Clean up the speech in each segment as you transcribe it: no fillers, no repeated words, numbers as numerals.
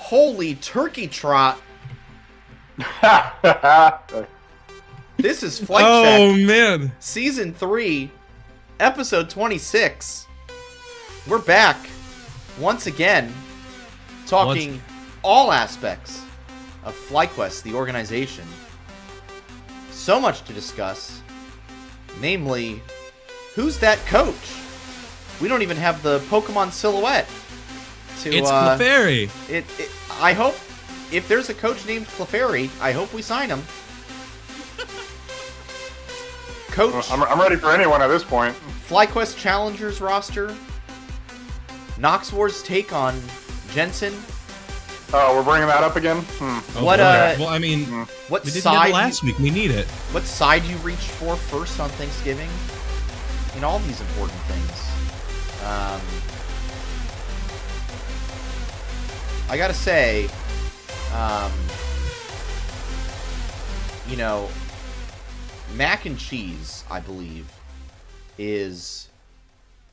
Holy turkey trot. This is Flight Check. Man. Season 3, Episode 26. We're back once again, talking all aspects of FlyQuest, the organization. So much to discuss. Namely, who's that coach? We don't even have the Pokemon silhouette. It's Clefairy. I hope, if there's a coach named Clefairy, I hope we sign him. Coach. I'm ready for anyone at this point. FlyQuest Challengers roster. Noxwar's take on Jensen. Oh, we're bringing that up again? What? Well, I mean, what we did side? it last week. We need it. What side you reached for first on Thanksgiving? In all these important things. I gotta say, you know, mac and cheese, I believe, is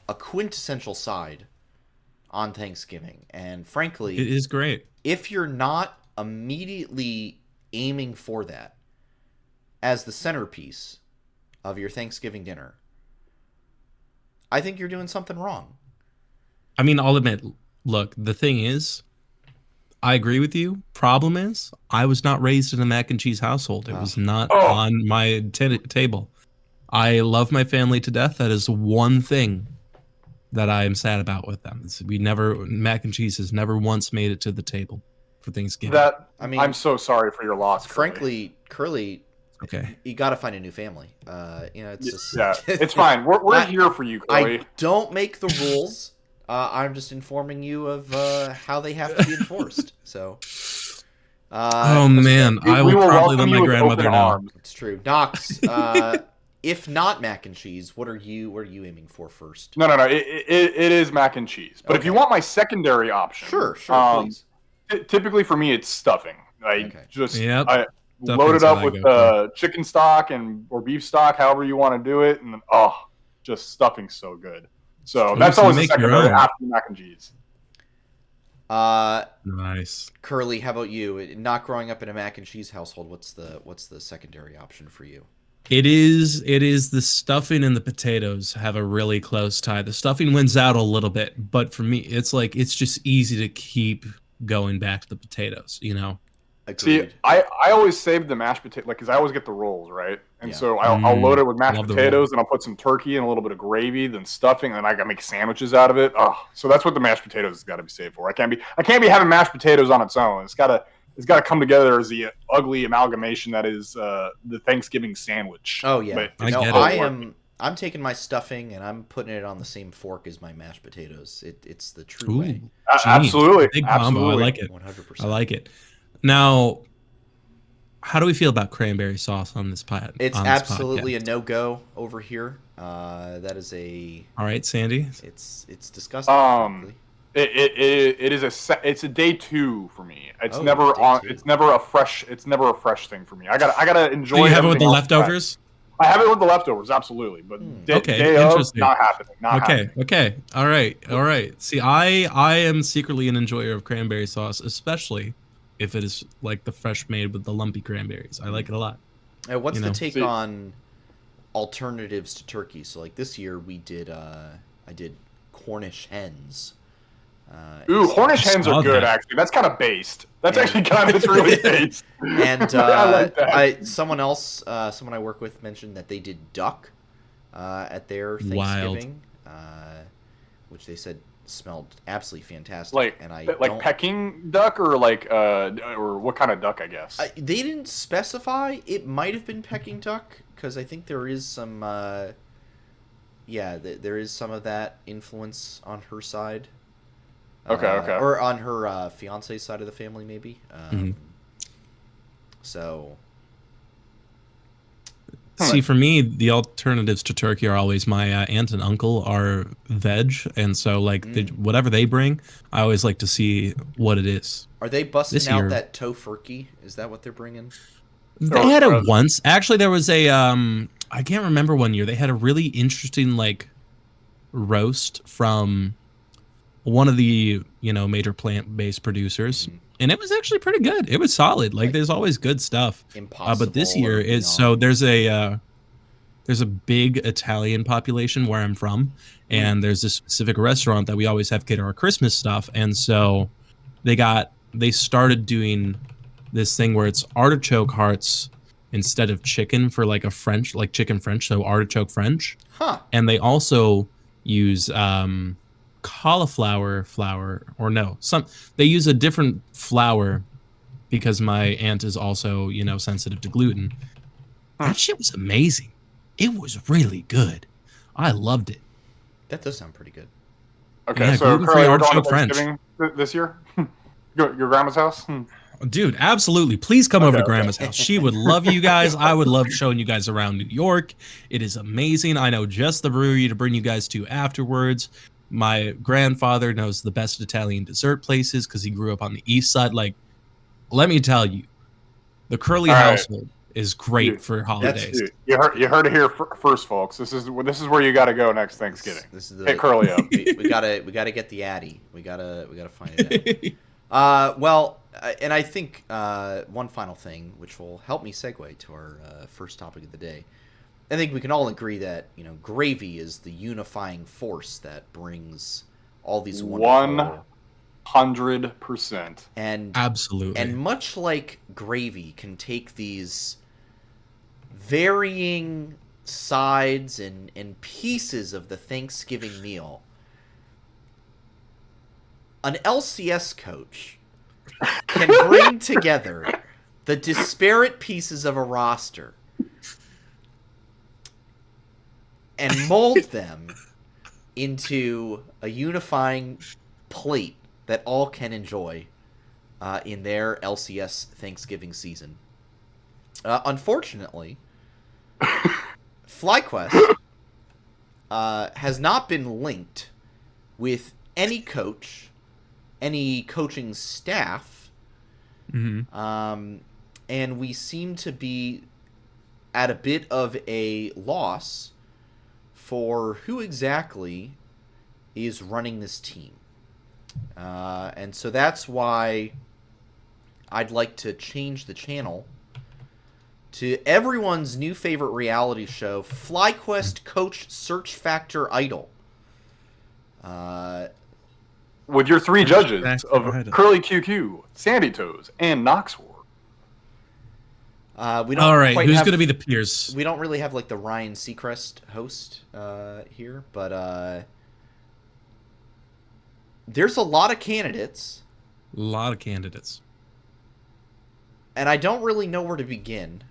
a quintessential side on Thanksgiving. And frankly, It is great. if you're not immediately aiming for that as the centerpiece of your Thanksgiving dinner, I think you're doing something wrong. I mean, I'll admit, look, the thing is, I agree with you. Problem is, I was not raised in a mac and cheese household. It was not on my table. I love my family to death. That is one thing that I am sad about with them. Mac and cheese has never once made it to the table for Thanksgiving. I'm so sorry for your loss. Frankly, Curly, okay, you got to find a new family. It's just it's fine. We're here for you, Curly. I don't make the rules. I'm just informing you of how they have to be enforced. So, oh man, I will probably let my grandmother know. It's true, Nox. If not mac and cheese, what are you aiming for first? No. It is mac and cheese. But if you want my secondary option, sure, please. Typically for me, it's stuffing. I load it up with chicken stock or beef stock, however you want to do it, and then just stuffing's so good. So that's always the secondary after the mac and cheese. Nice. Curly, how about you? Not growing up in a mac and cheese household, what's the secondary option for you? It is the stuffing and the potatoes have a really close tie. The stuffing wins out a little bit, but for me, it's just easy to keep going back to the potatoes, you know? Agreed. See, I always save the mashed potato, because I always get the rolls, right? And so I'll load it with mashed potatoes, and I'll put some turkey and a little bit of gravy, then stuffing, and then I gotta make sandwiches out of it. So that's what the mashed potatoes has got to be saved for. I can't be having mashed potatoes on its own. It's gotta come together as the ugly amalgamation that is the Thanksgiving sandwich. Oh yeah, I'm taking my stuffing and I'm putting it on the same fork as my mashed potatoes. It's the true way. Absolutely, big combo. I like it. 100%. I like it. Now, how do we feel about cranberry sauce on this pot? It's absolutely a no-go over here. That is all right, Sandy. It's disgusting. It's a day two for me. It's never a fresh thing for me. I gotta enjoy. Do you have it with the leftovers? I have it with the leftovers, absolutely. But day of, not happening. Okay. All right. See, I am secretly an enjoyer of cranberry sauce, especially if it is like the fresh made with the lumpy cranberries. I like it a lot. What's the take on alternatives to turkey? So like this year I did Cornish hens. Cornish hens are good, actually. That's kind of based. That's actually it's really based. And I like that. Someone I work with mentioned that they did duck at their Thanksgiving, which they said smelled absolutely fantastic. Like Peking duck or or what kind of duck? I guess they didn't specify. It might have been Peking duck because I think there is some. There is some of that influence on her side. Okay. Or on her fiance's side of the family, maybe. So. See, for me, the alternatives to turkey are always my aunt and uncle are veg, and so whatever they bring, I always like to see what it is. Are they busting out that tofurkey? Is that what they're bringing? They had it once. Actually, there was a I can't remember one year. They had a really interesting roast from one of the major plant-based producers, and it was actually pretty good. It was solid. Like there's always good stuff. But this year is there's a big Italian population where I'm from, and there's a specific restaurant that we always have get our Christmas stuff, and so they started doing this thing where it's artichoke hearts instead of chicken for like a French, like chicken French, so artichoke French. Huh. And they also use cauliflower flour, or no, they use a different flour because my aunt is also, sensitive to gluten. That shit was amazing. It was really good. I loved it. That does sound pretty good. Okay, yeah, so Curly, we're going to Thanksgiving this year? Your grandma's house? Dude, absolutely. Please come over to Grandma's house. She would love you guys. I would love showing you guys around New York. It is amazing. I know just the brewery to bring you guys to afterwards. My grandfather knows the best Italian dessert places because he grew up on the east side. Like, let me tell you, the Curly household is great for holidays. You heard it here first, folks. This is where you got to go next Thanksgiving. This is the Hit Curly up. we gotta get the Addy. We gotta find it out. Well, and I think one final thing, which will help me segue to our first topic of the day. I think we can all agree that gravy is the unifying force that brings all these wonderful 100%. And absolutely. And much like gravy can take these varying sides and pieces of the Thanksgiving meal, an LCS coach can bring together the disparate pieces of a roster and mold them into a unifying plate that all can enjoy in their LCS Thanksgiving season. Unfortunately, FlyQuest has not been linked with any coach, any coaching staff, and we seem to be at a bit of a loss for who exactly is running this team. And so that's why I'd like to change the channel to everyone's new favorite reality show, FlyQuest Coach Search Factor Idol. With your three judges of Curly QQ, Sandy Toes, and Noxwar. We don't All right, who's going to be the peers? We don't really have like the Ryan Seacrest host here, but there's a lot of candidates. A lot of candidates. And I don't really know where to begin.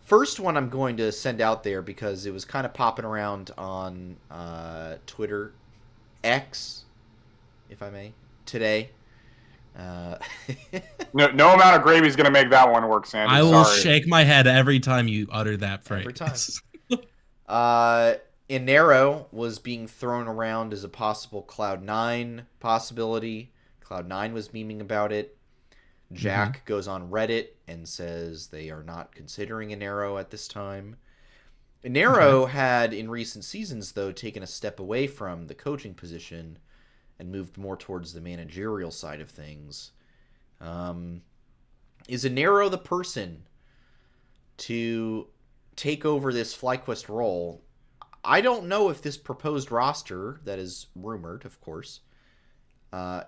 First one I'm going to send out there because it was kind of popping around on Twitter, X, if I may, today. No amount of gravy is going to make that one work, Sandy. I will shake my head every time you utter that phrase. Every time. Inero was being thrown around as a possible Cloud9 possibility. Cloud9 was memeing about it. Jack goes on Reddit and says they are not considering Inero at this time. Inero had, in recent seasons, though, taken a step away from the coaching position and moved more towards the managerial side of things. Is Inero the person to take over this FlyQuest role? I don't know if this proposed roster, that is rumored, of course,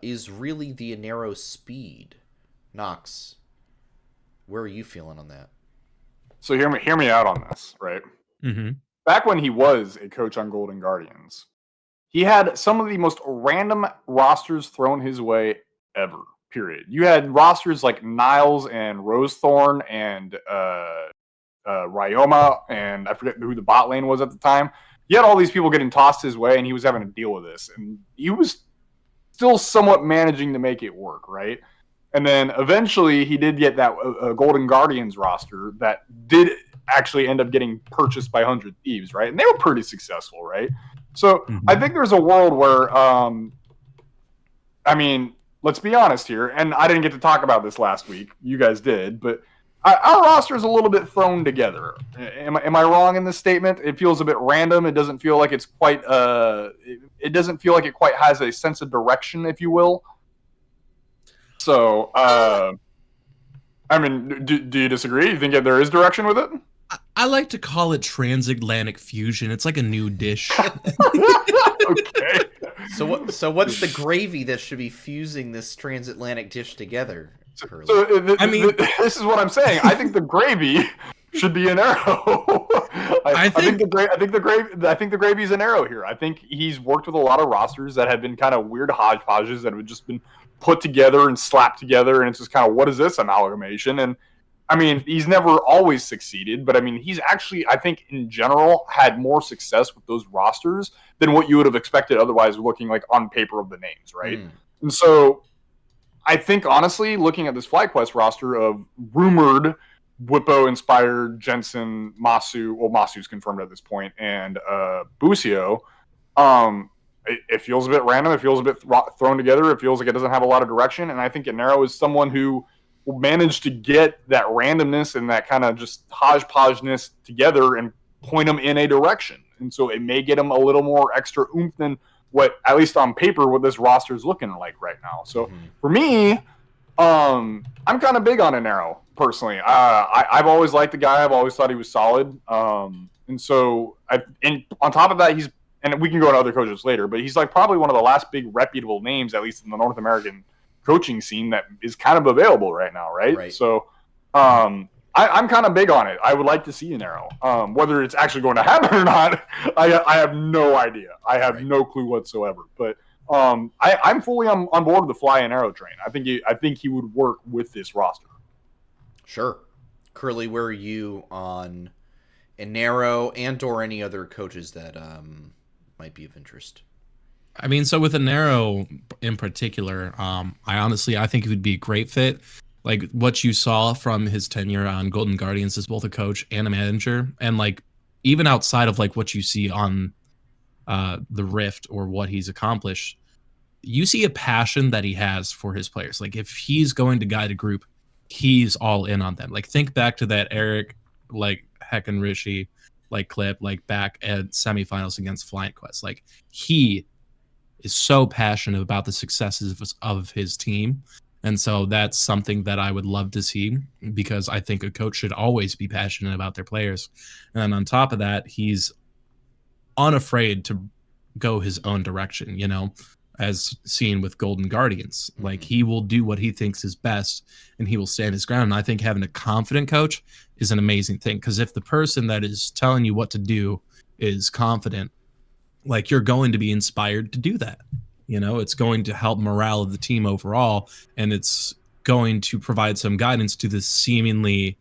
is really the Inero speed. Nox, where are you feeling on that? So hear me out on this, right? Back when he was a coach on Golden Guardians, he had some of the most random rosters thrown his way ever, period. You had rosters like Niles and Rosethorn and Ryoma, and I forget who the bot lane was at the time. He had all these people getting tossed his way, and he was having to deal with this. And he was still somewhat managing to make it work, right? And then eventually he did get that Golden Guardians roster that did actually end up getting purchased by 100 Thieves, right? And they were pretty successful, right? So I think there's a world where, I mean, let's be honest here, and I didn't get to talk about this last week. You guys did, but our roster is a little bit thrown together. Am I wrong in this statement? It feels a bit random. It doesn't feel like it's quite. It doesn't feel like it quite has a sense of direction, if you will. So, I mean, do you disagree? You think there is direction with it? I like to call it transatlantic fusion. It's like a new dish. Okay. So what's the gravy that should be fusing this transatlantic dish together? Curly? This is what I'm saying. I think the gravy should be an arrow. I think the gravy is an arrow here. I think he's worked with a lot of rosters that have been kind of weird hodgepodges that have just been put together and slapped together, and it's just kind of, what is this amalgamation? And I mean, he's never always succeeded, but I mean, he's actually, I think, in general, had more success with those rosters than what you would have expected otherwise, looking like on paper of the names, right? And so, I think honestly, looking at this FlyQuest roster of rumored Whippo-inspired Jensen, Masu, well, Masu's confirmed at this point, and Busio, it feels a bit random. It feels a bit thrown together. It feels like it doesn't have a lot of direction. And I think Inero is someone who will manage to get that randomness and that kind of just hodgepodgeness together and point them in a direction. And so it may get them a little more extra oomph than what, at least on paper, what this roster is looking like right now. So for me, I'm kind of big on Inero personally. I've always liked the guy. I've always thought he was solid. And so, and on top of that, and we can go to other coaches later, but he's like probably one of the last big reputable names, at least in the North American coaching scene, that is kind of available right now, right? So I'm kind of big on it. I would like to see an arrow. Whether it's actually going to happen or not, I have no idea. I have no clue whatsoever. But I'm fully on board with the fly and arrow train. I think he would work with this roster. Sure. Curly, where are you on Inero and or any other coaches that might be of interest? I mean, so with Inero in particular, I think he would be a great fit. Like what you saw from his tenure on Golden Guardians as both a coach and a manager, and like even outside of like what you see on the Rift or what he's accomplished, you see a passion that he has for his players. Like if he's going to guide a group, he's all in on them. Like think back to that Eric, like Heckin Rishi, like clip, like back at semifinals against FlyQuest. Like he is so passionate about the successes of his team. And so that's something that I would love to see, because I think a coach should always be passionate about their players. And then on top of that, he's unafraid to go his own direction, you know, as seen with Golden Guardians. Like he will do what he thinks is best and he will stand his ground. And I think having a confident coach is an amazing thing, because if the person that is telling you what to do is confident, like you're going to be inspired to do that. You know, it's going to help morale of the team overall, and it's going to provide some guidance to this seemingly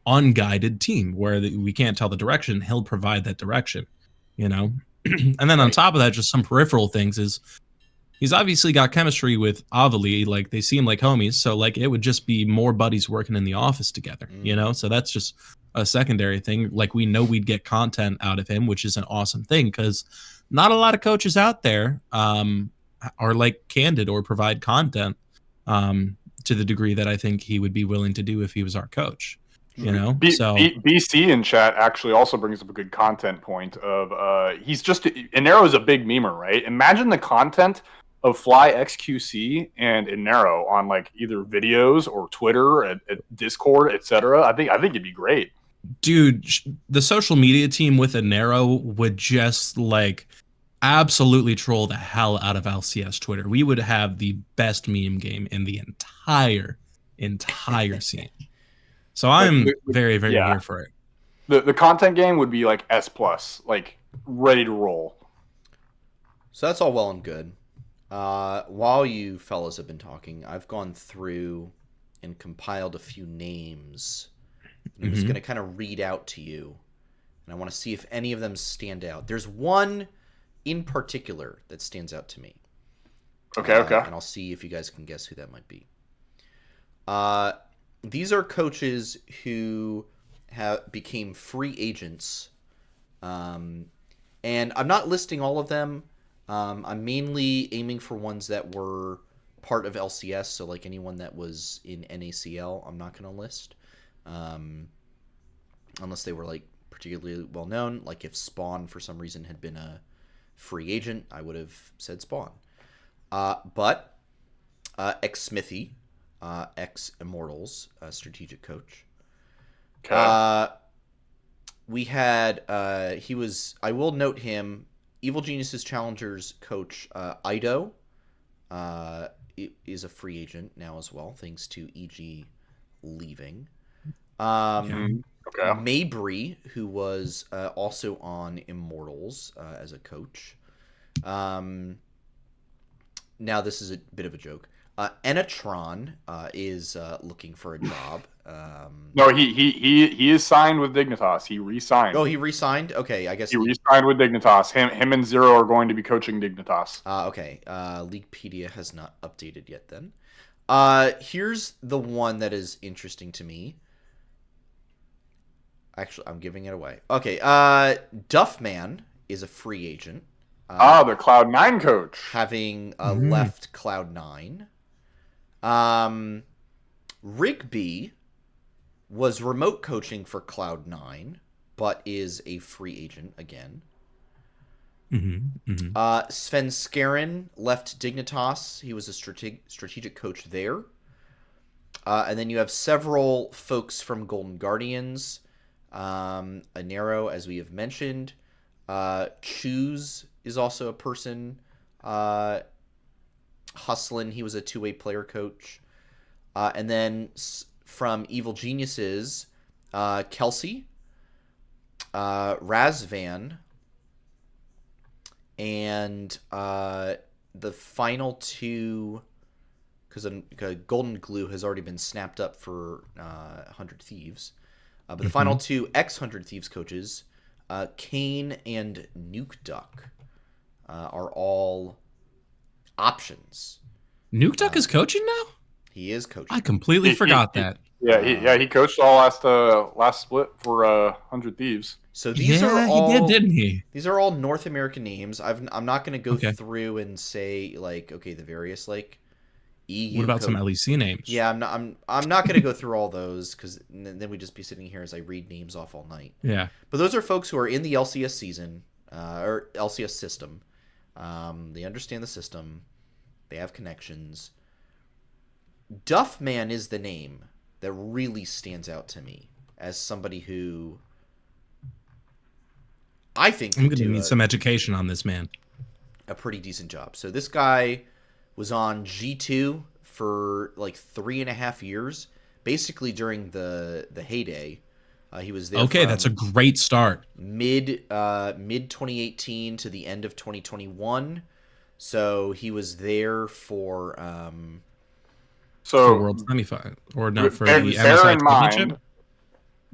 unguided team where we can't tell the direction. He'll provide that direction, you know? And then on top of that, just some peripheral things is he's obviously got chemistry with Avali. Like they seem like homies. So like it would just be more buddies working in the office together, you know? So that's just a secondary thing. Like we know we'd get content out of him, which is an awesome thing, because not a lot of coaches out there are like candid or provide content to the degree that I think he would be willing to do if he was our coach. You know, so BC in chat actually also brings up a good content point of he's just Inero is a big memer, right? Imagine the content of Fly XQC and Inero on like either videos or Twitter, at Discord, etc. I think it'd be great. Dude, the social media team with Inero would just like absolutely troll the hell out of LCS Twitter. We would have the best meme game in the entire scene. So I'm very here for it. The content game would be like S+, like ready to roll. So that's all well and good. While you fellas have been talking, I've gone through and compiled a few names. I'm just going to kind of read out to you, and I want to see if any of them stand out. There's one in particular that stands out to me. Okay. And I'll see if you guys can guess who that might be. These are coaches who became free agents, and I'm not listing all of them. I'm mainly aiming for ones that were part of LCS, so like anyone that was in NACL, I'm not going to list. unless they were like particularly well known. Like if Spawn for some reason had been a free agent, I would have said Spawn. But ex-Smithy, ex-Immortals, strategic coach. Okay. We had he was. I will note him. Evil Geniuses Challengers coach Ido is a free agent now as well, thanks to EG leaving. Okay. Mabry, who was also on Immortals as a coach. Now this is a bit of a joke. Enatron is looking for a job. No, he is signed with Dignitas. He re-signed. Oh, he re-signed? Okay, I guess he re-signed with Dignitas. Him and Zero are going to be coaching Dignitas. Okay. Leaguepedia has not updated yet then. Here's the one that is interesting to me. Actually, I'm giving it away. Okay. Duffman is a free agent. The Cloud9 coach. Having left Cloud9. Rigby was remote coaching for Cloud9, but is a free agent again. Sven Skaren left Dignitas. He was a strategic coach there. And then you have several folks from Golden Guardians. Anero, as we have mentioned. Choose is also a person. Hustlin, he was a two-way player coach. And then from Evil Geniuses, Kelsey, Razvan, and the final two, because Golden Glue has already been snapped up for 100 Thieves. But the final two ex-100 Thieves coaches, Kane and Nuke Duck, are all options. Nuke Duck is coaching now? He is coaching. I completely forgot that. He coached all last split for 100 Thieves. So these are all, he did, didn't he? These are all North American names. I'm not going to go through and say like, okay, the various like EU. What about some LEC names? Yeah, I'm not going to go through all those because then we'd just be sitting here as I read names off all night. Yeah. But those are folks who are in the LCS season or LCS system. They understand the system. They have connections. Duffman is the name that really stands out to me as somebody who I think I'm going to need some education on this man. A pretty decent job. So this guy was on G2 for like 3.5 years, basically during the heyday. He was there. Okay, that's a great start. Mid 2018 to the end of 2021. So he was there for for World Semifinal or not for the MSI Championship.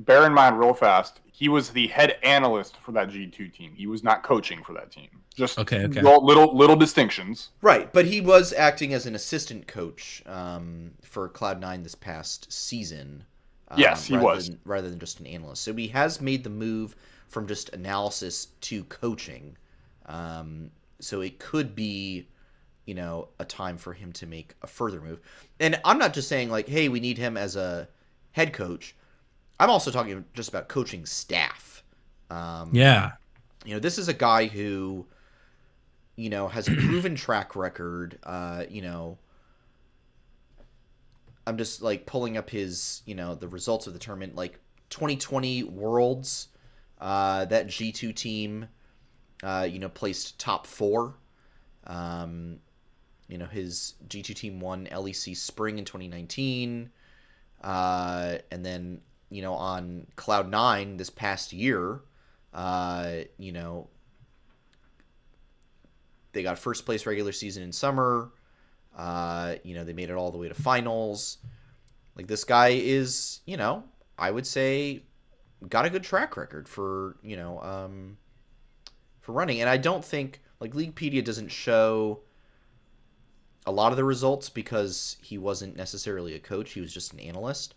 Bear in mind, real fast, he was the head analyst for that G2 team. He was not coaching for that team. Just little distinctions. Right, but he was acting as an assistant coach for Cloud9 this past season. Yes, he was. Rather than just an analyst. So he has made the move from just analysis to coaching. So it could be, a time for him to make a further move. And I'm not just saying like, hey, we need him as a head coach. I'm also talking just about coaching staff. This is a guy who, has a proven track record. I'm just like pulling up his, the results of the tournament, like 2020 Worlds, that G2 team, placed top 4. His G2 team won LEC Spring in 2019. And then, on Cloud9 this past year, they got first place regular season in summer. They made it all the way to finals. Like this guy is, I would say got a good track record for running. And I don't think like Leaguepedia doesn't show a lot of the results because he wasn't necessarily a coach. He was just an analyst.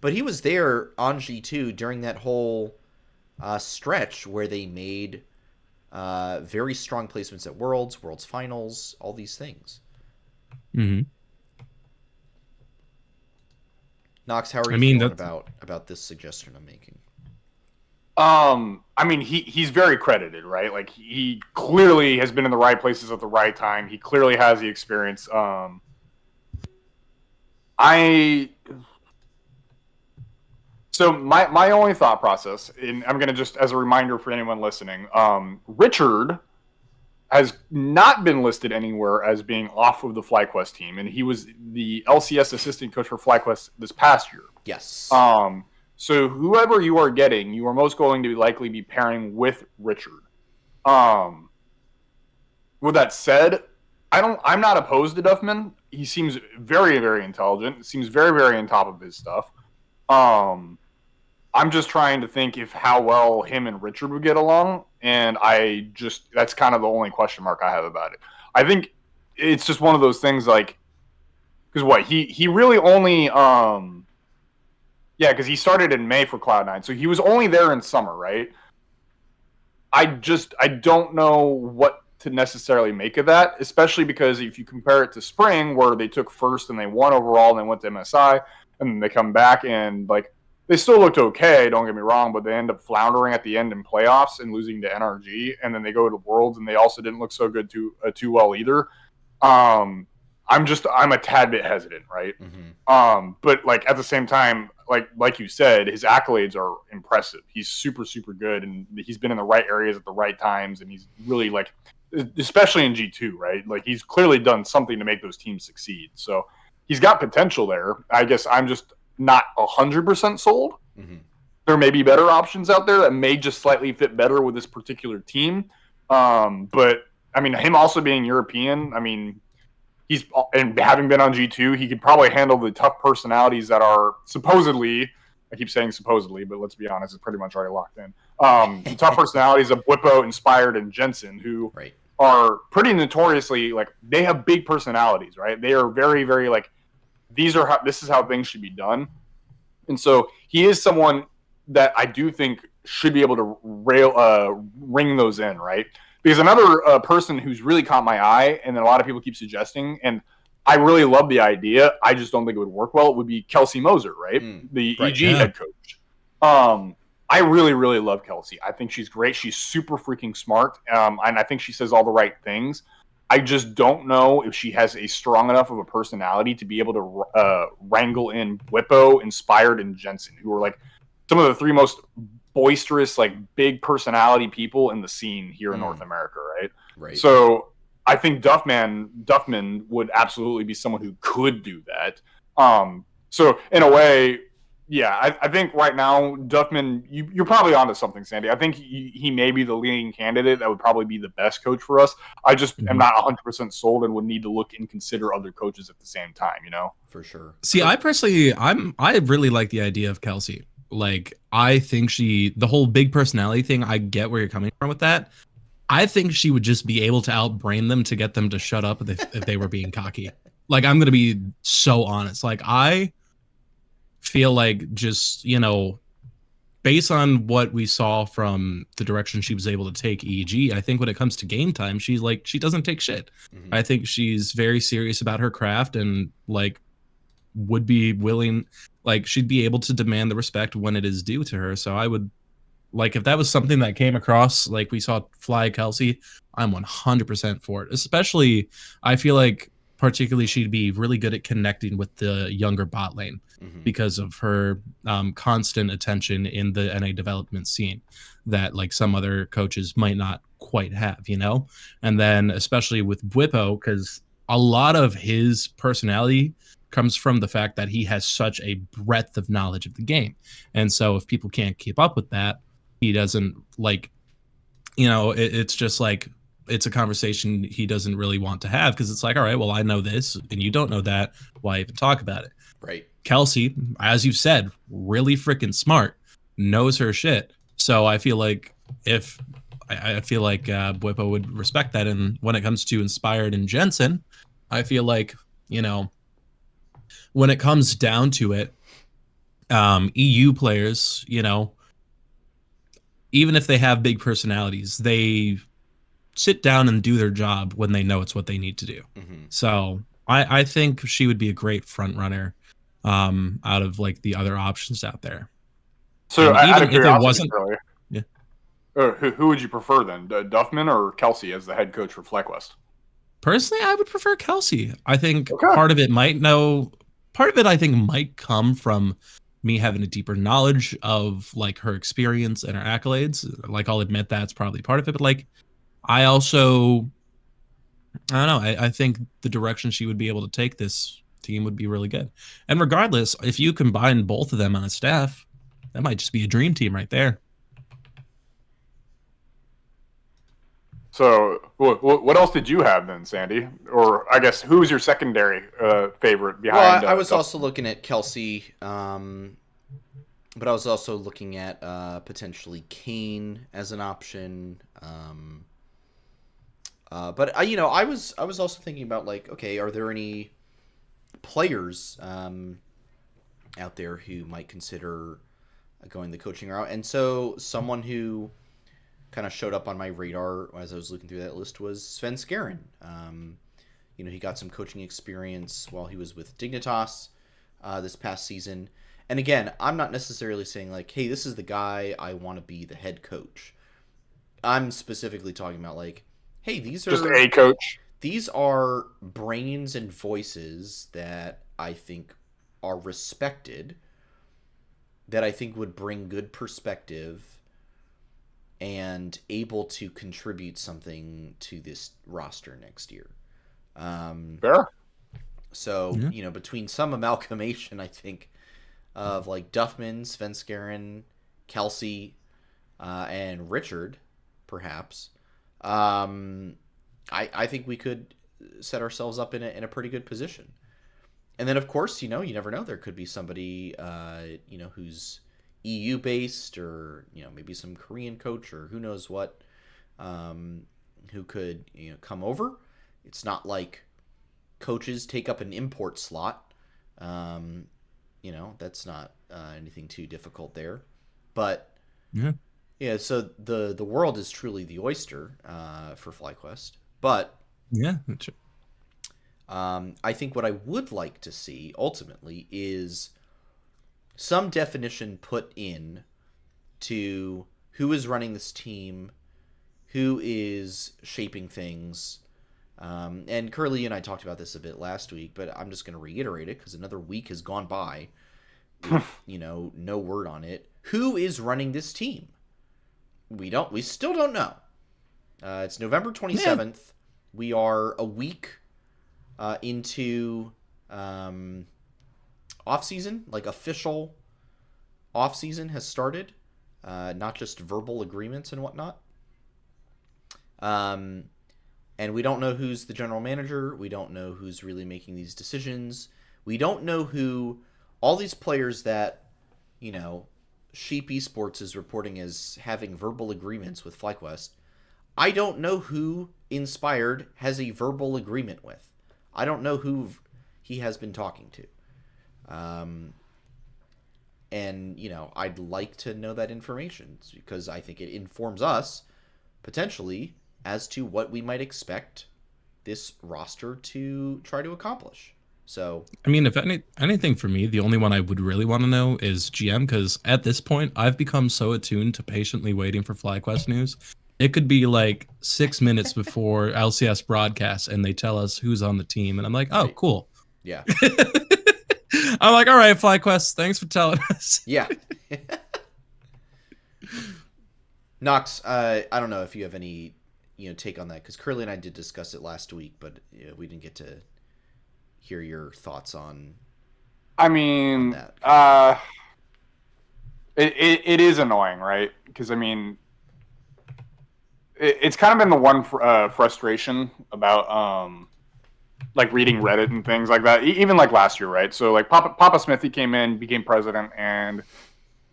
But he was there on G2 during that whole stretch where they made very strong placements at Worlds Finals, all these things. Mm-hmm. Nox, how are you feeling about this suggestion I'm making? I mean, he's very credited, right? Like, he clearly has been in the right places at the right time. He clearly has the experience. So my only thought process, and I'm going to just, as a reminder for anyone listening, Richard has not been listed anywhere as being off of the FlyQuest team, and he was the LCS assistant coach for FlyQuest this past year. Yes. So whoever you are getting, you are most going to likely be pairing with Richard. With that said, I'm not opposed to Duffman. He seems very, very intelligent. Seems very, very on top of his stuff. I'm just trying to think if how well him and Richard would get along, and that's kind of the only question mark I have about it. I think it's just one of those things, like, because he really only because he started in May for Cloud9, so he was only there in summer, right? I don't know what to necessarily make of that, especially because if you compare it to spring, where they took first and they won overall and they went to MSI, and then they come back and, like, they still looked okay, don't get me wrong, but they end up floundering at the end in playoffs and losing to NRG, and then they go to Worlds and they also didn't look so good too well either. I'm a tad bit hesitant, right? Mm-hmm. But, like, at the same time, like you said, his accolades are impressive. He's super, super good, and he's been in the right areas at the right times, and he's really, like, especially in G2, right? Like, he's clearly done something to make those teams succeed. So he's got potential there. I guess I'm just not 100% sold. Mm-hmm. There may be better options out there that may just slightly fit better with this particular team. But I mean, him also being European, I mean, and having been on G2, he could probably handle the tough personalities that are supposedly, I keep saying supposedly, but let's be honest, it's pretty much already locked in. The tough personalities of Bwipo, Inspired, and Jensen, who are pretty notoriously, like, they have big personalities, right? They are very, very, like, this is how things should be done. And so he is someone that I do think should be able to ring those in, right? Because another person who's really caught my eye, and then a lot of people keep suggesting, and I really love the idea, I just don't think it would work well, would be Kelsey Moser, right? The EG head coach. I really, really love Kelsey. I think she's great. She's super freaking smart, and I think she says all the right things. I just don't know if she has a strong enough of a personality to be able to wrangle in Bwipo, Inspired, and Jensen, who are, like, some of the three most boisterous, like, big personality people in the scene here in North America, right? Right. So I think Duffman would absolutely be someone who could do that. So in a way, yeah, I think right now, Duffman, you're probably onto something, Sandy. I think he may be the leading candidate that would probably be the best coach for us. I just am not 100% sold and would need to look and consider other coaches at the same time, you know? For sure. See, I personally, I really like the idea of Kelsey. Like, I think the whole big personality thing, I get where you're coming from with that. I think she would just be able to outbrain them to get them to shut up if they were being cocky. Like, I'm going to be so honest. Like, I feel like, just, you know, based on what we saw from the direction she was able to take EG, I think when it comes to game time, she doesn't take shit. Mm-hmm. I think she's very serious about her craft and, like, would be willing, like, she'd be able to demand the respect when it is due to her. So I would, like, if that was something that came across, like we saw Fly Kelsey, I'm 100% for it. Especially, I feel like particularly she'd be really good at connecting with the younger bot lane because of her constant attention in the NA development scene that, like, some other coaches might not quite have, you know? And then especially with Bwipo, because a lot of his personality comes from the fact that he has such a breadth of knowledge of the game. And so if people can't keep up with that, he doesn't, like, you know, it's just like, it's a conversation he doesn't really want to have, because it's like, all right, well, I know this and you don't know that. Why even talk about it? Right. Kelsey, as you said, really freaking smart, knows her shit. So I feel like Bwipo would respect that. And when it comes to Inspired and Jensen, I feel like, you know, when it comes down to it, EU players, you know, even if they have big personalities, they sit down and do their job when they know it's what they need to do. Mm-hmm. So I think she would be a great front runner. out of like the other options out there. So, And out even of if it curiosity, wasn't, Charlie, yeah. who would you prefer then, Duffman or Kelsey as the head coach for FlyQuest? Personally, I would prefer Kelsey. I think Okay. part of it I think might come from me having a deeper knowledge of like her experience and her accolades. Like I'll admit that's probably part of it, but like I also I don't know, I think the direction she would be able to take this team would be really good. And regardless, if you combine both of them on a staff, that might just be a dream team right there. So, what else did you have then, Sandy? Or I guess who's your secondary favorite behind? Well, I was Duffman? also looking at Kelsey, but I was also looking at potentially Kane as an option. But I was also thinking about like, okay, are there any players out there who might consider going the coaching route? And so someone who kind of showed up on my radar as I was looking through that list was Sven Skjeren. He got some coaching experience while he was with Dignitas this past season. And again, I'm not necessarily saying like, hey, this is the guy I want to be the head coach. I'm specifically talking about like, hey, these are Just a coach. These are brains and voices that I think are respected, that I think would bring good perspective and able to contribute something to this roster next year. Fair. So, between some amalgamation, I think, of like Duffman, Sven Skjeren, Kelsey, and Richard, perhaps, I think we could set ourselves up in a pretty good position. And then, of course, you never know. There could be somebody, who's EU based, or maybe some Korean coach, or who knows what, who could come over. It's not like coaches take up an import slot. That's not anything too difficult there. But yeah. So the world is truly the oyster for FlyQuest. But yeah, I think what I would like to see ultimately is some definition put in to who is running this team, who is shaping things. And Curly and I talked about this a bit last week, but I'm just going to reiterate it because another week has gone by with, no word on it. Who is running this team? We still don't know. It's November 27th. Yeah. We are a week into off-season, like official off-season has started, not just verbal agreements and whatnot. And we don't know who's the general manager. We don't know who's really making these decisions. We don't know who all these players that, Sheep Esports is reporting as having verbal agreements with FlyQuest. I don't know who Inspired has a verbal agreement with. I don't know who he has been talking to. And, I'd like to know that information because I think it informs us potentially as to what we might expect this roster to try to accomplish. So, I mean, if anything for me, the only one I would really want to know is GM, because at this point, I've become so attuned to patiently waiting for FlyQuest news. It could be like 6 minutes before LCS broadcast, and they tell us who's on the team, and I'm like, oh, cool. Yeah. I'm like, all right, FlyQuest, thanks for telling us. Yeah. Nox, I don't know if you have any, take on that, because Curly and I did discuss it last week, but we didn't get to hear your thoughts on. I mean, it is annoying, right? Because it's kind of been the one frustration about like reading Reddit and things like that. Even like last year, right? So like Papa Smithy came in, became president, and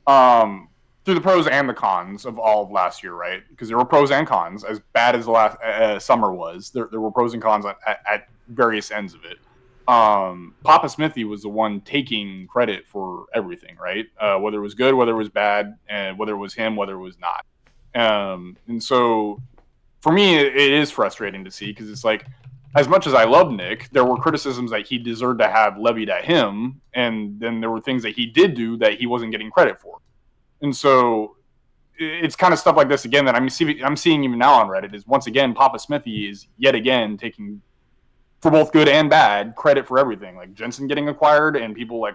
through the pros and the cons of all of last year, right? Because there were pros and cons. As bad as the last summer was, there were pros and cons at various ends of it. Papa Smithy was the one taking credit for everything, right? Whether it was good, whether it was bad, and whether it was him, whether it was not. And so for me, it is frustrating to see because it's like as much as I love Nick, there were criticisms that he deserved to have levied at him, and then there were things that he did do that he wasn't getting credit for. And so it's kind of stuff like this again that I'm seeing even now on Reddit is once again Papa Smithy is yet again taking, for both good and bad, credit for everything. Like Jensen getting acquired and people like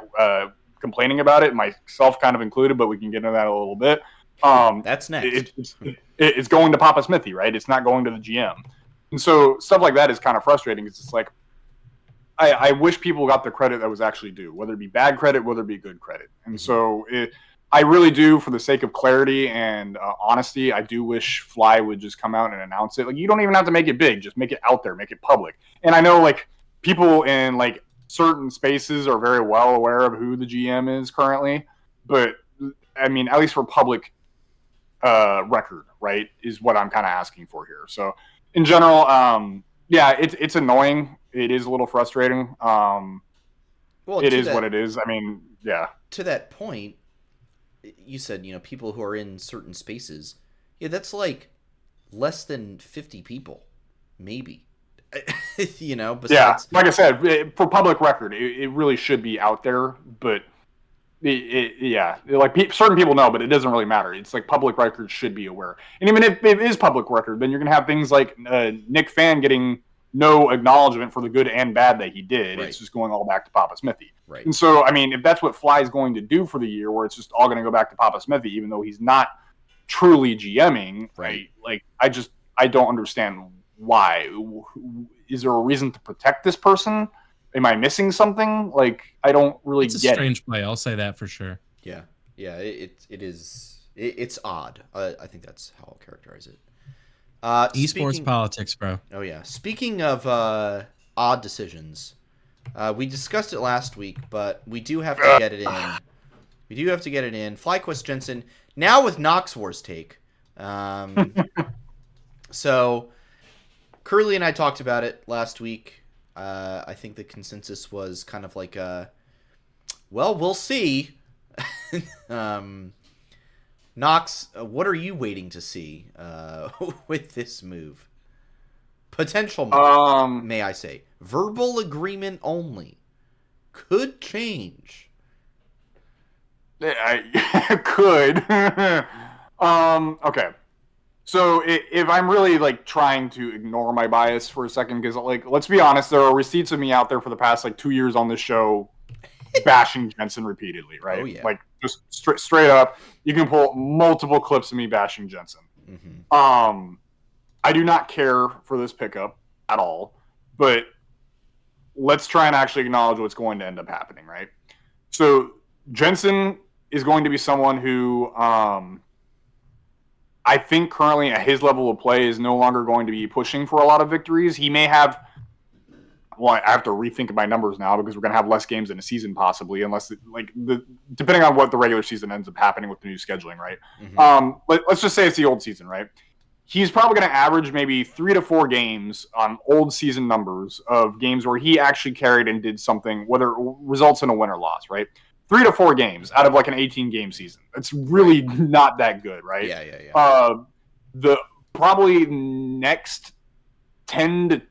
complaining about it, myself kind of included, but we can get into that a little bit. That's next. It's going to Papa Smithy, right? It's not going to the GM. And so stuff like that is kind of frustrating. It's just like, I wish people got the credit that was actually due, whether it be bad credit, whether it be good credit. And so I really do, for the sake of clarity and honesty, I do wish Fly would just come out and announce it. Like, you don't even have to make it big. Just make it out there. Make it public. And I know, like, people in, like, certain spaces are very well aware of who the GM is currently. But, I mean, at least for public record, right, is what I'm kind of asking for here. So, in general, yeah, it's annoying. It is a little frustrating. Well, it is what it is. I mean, yeah. To that point, you said, people who are in certain spaces. Yeah, that's like less than 50 people, maybe. Besides... Yeah, like I said, for public record, it really should be out there, but like certain people know, but it doesn't really matter. It's like public record should be aware. And even if it is public record, then you're going to have things like Nick Fan getting no acknowledgement for the good and bad that he did. Right. It's just going all back to Papa Smithy. Right. And so, I mean, if that's what Fly is going to do for the year, where it's just all going to go back to Papa Smithy, even though he's not truly GMing, right? Like, I don't understand why. Is there a reason to protect this person? Am I missing something? Like, I don't really get it. It's a strange play. I'll say that for sure. Yeah. It is. It's odd. I think that's how I'll characterize it. Esports politics, bro. Oh yeah. Speaking of odd decisions, we discussed it last week, but we do have to get it in. FlyQuest Jensen now with Noxwar's take. So Curly and I talked about it last week. I think the consensus was kind of like, well, we'll see. Nox, what are you waiting to see with this move? Potential move, may I say. Verbal agreement only. Could change. I could. Okay. So if I'm really like trying to ignore my bias for a second, because like, let's be honest, there are receipts of me out there for the past like 2 years on this show bashing Jensen repeatedly, right? Oh, yeah. Like just straight up, you can pull multiple clips of me bashing Jensen. Mm-hmm. I do not care for this pickup at all, but let's try and actually acknowledge what's going to end up happening, right? So Jensen is going to be someone who I think currently at his level of play is no longer going to be pushing for a lot of victories. He may have, well, I have to rethink my numbers now because we're going to have less games in a season possibly, unless depending on what the regular season ends up happening with the new scheduling, right? Mm-hmm. Let's just say it's the old season, right? He's probably going to average maybe 3 to 4 games on old season numbers of games where he actually carried and did something, whether it results in a win or loss, right? 3 to 4 games out of like an 18-game season. It's really not that good, right? Yeah. The probably next 10 to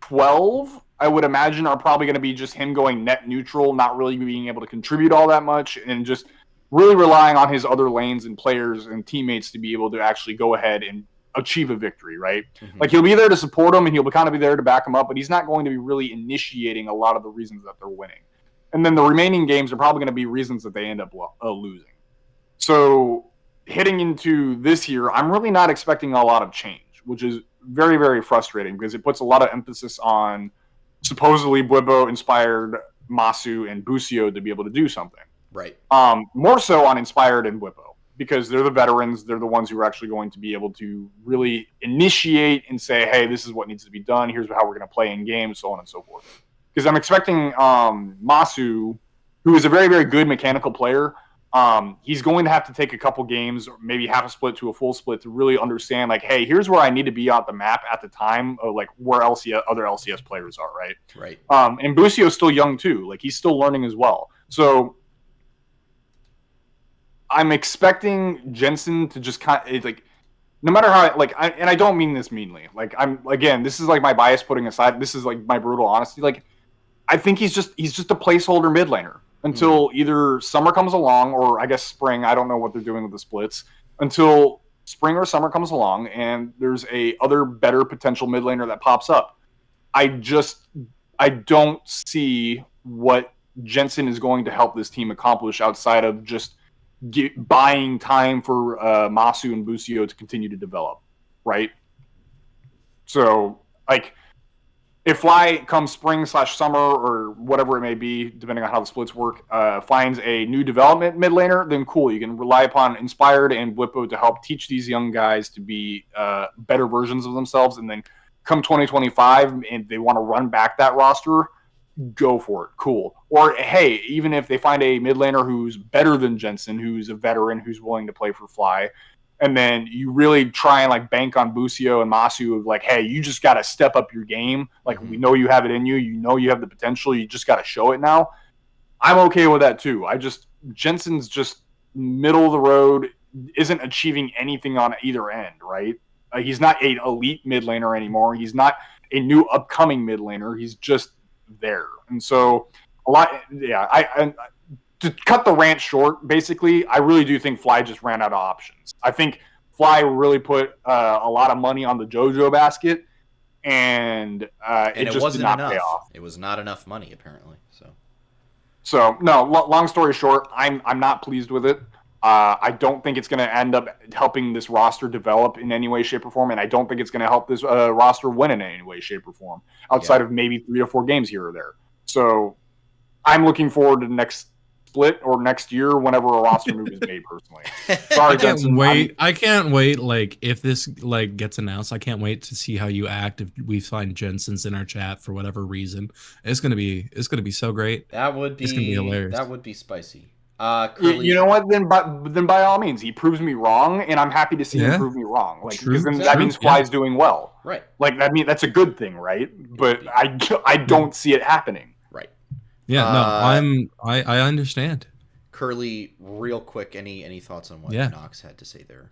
12, I would imagine, are probably going to be just him going net neutral, not really being able to contribute all that much, and just really relying on his other lanes and players and teammates to be able to actually go ahead and achieve a victory, right? Mm-hmm. Like, he'll be there to support him, and he'll kind of be there to back him up, but he's not going to be really initiating a lot of the reasons that they're winning. And then the remaining games are probably going to be reasons that they end up losing. So hitting into this year, I'm really not expecting a lot of change, which is very, very frustrating because it puts a lot of emphasis on supposedly Bwipo-inspired Masu and Busio to be able to do something. Right. More so on Inspired and Bwipo because they're the veterans. They're the ones who are actually going to be able to really initiate and say, hey, this is what needs to be done. Here's how we're going to play in games, so on and so forth. Because I'm expecting Masu, who is a very, very good mechanical player, he's going to have to take a couple games, or maybe half a split to a full split, to really understand, like, hey, here's where I need to be on the map at the time, of like where other LCS players are, right? Right. And Busio's still young too, like he's still learning as well. So I'm expecting Jensen to just kind of like no matter how I don't mean this meanly. Like this is like my bias putting aside. This is like my brutal honesty. Like I think he's just a placeholder mid laner until either summer comes along or I guess spring. I don't know what they're doing with the splits until spring or summer comes along and there's a other better potential mid laner that pops up. I don't see what Jensen is going to help this team accomplish outside of just buying time for Masu and Busio to continue to develop, right? So, like, if Fly comes spring/summer or whatever it may be, depending on how the splits work, finds a new development mid laner, then cool. You can rely upon Inspired and Blippo to help teach these young guys to be better versions of themselves. And then come 2025 and they want to run back that roster, go for it. Cool. Or, hey, even if they find a mid laner who's better than Jensen, who's a veteran, who's willing to play for Fly, and then you really try and like bank on Busio and Masu of like, hey, you just got to step up your game. Like we know you have it in you. You know you have the potential. You just got to show it now. I'm okay with that too. Jensen's just middle of the road, isn't achieving anything on either end, right? He's not an elite mid laner anymore. He's not a new upcoming mid laner. He's just there. And so to cut the rant short, basically, I really do think Fly just ran out of options. I think Fly really put a lot of money on the JoJo basket, and it just wasn't did not enough. pay off. It was not enough money, apparently. So no. Long story short, I'm not pleased with it. I don't think it's going to end up helping this roster develop in any way, shape, or form, and I don't think it's going to help this roster win in any way, shape, or form, outside of maybe 3 or 4 games here or there. So I'm looking forward to the next split or next year whenever a roster move is made. Personally, sorry, I can't wait. Like if this like gets announced, I can't wait to see how you act if we find Jensen's in our chat for whatever reason. It's gonna be so great. It's gonna be hilarious. That would be spicy. You know what? Then by all means, he proves me wrong, and I'm happy to see him prove me wrong. Like because then that means Fly's doing well, right? Like that's a good thing, right? But I don't see it happening. Right. Yeah, no, I understand. Curly, real quick, any thoughts on what Nox had to say there?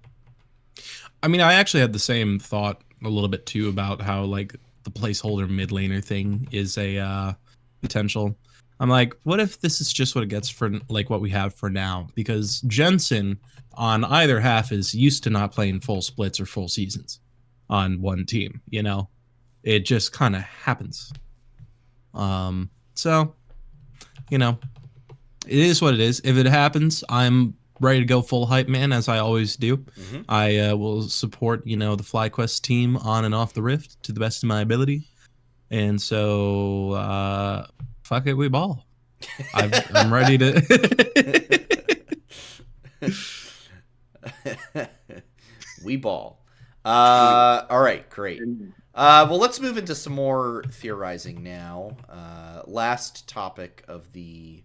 I mean, I actually had the same thought a little bit too about how like the placeholder mid laner thing is a potential. I'm like, what if this is just what it gets for like what we have for now? Because Jensen on either half is used to not playing full splits or full seasons on one team. You know, it just kind of happens. So, you know, it is what it is. If it happens, I'm ready to go full hype man, as I always do. I will support, you know, the FlyQuest team on and off the Rift to the best of my ability. And so, fuck it, we ball. I'm ready to... We ball. All right, great. Well, let's move into some more theorizing now. Last topic of the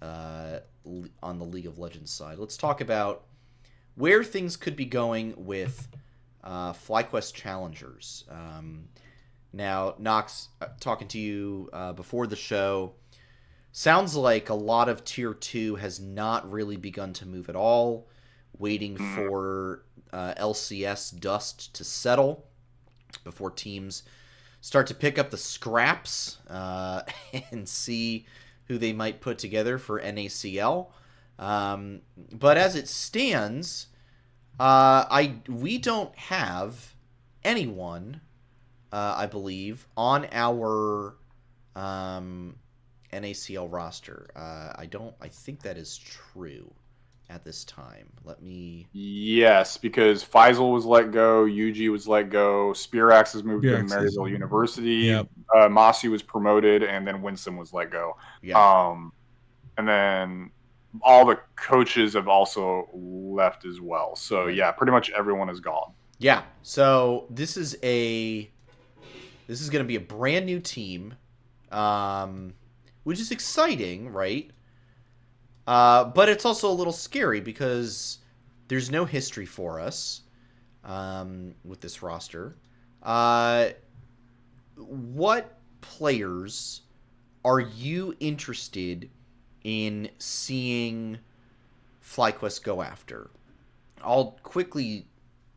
on the League of Legends side. Let's talk about where things could be going with FlyQuest challengers. Now, Nox, talking to you before the show, sounds like a lot of Tier 2 has not really begun to move at all, waiting for LCS dust to settle before teams start to pick up the scraps and see who they might put together for NACL. But as it stands, we don't have anyone, I believe, on our NACL roster. I think that is true at this time. Yes, because Faisal was let go, Yuji was let go, Spearaxe has moved to Maryville University, Mossy was promoted, and then Winston was let go. And then all the coaches have also left as well. So yeah, pretty much everyone is gone. Yeah. So this is going to be a brand new team, which is exciting, right? But it's also a little scary because there's no history for us with this roster. What players are you interested in seeing FlyQuest go after? I'll quickly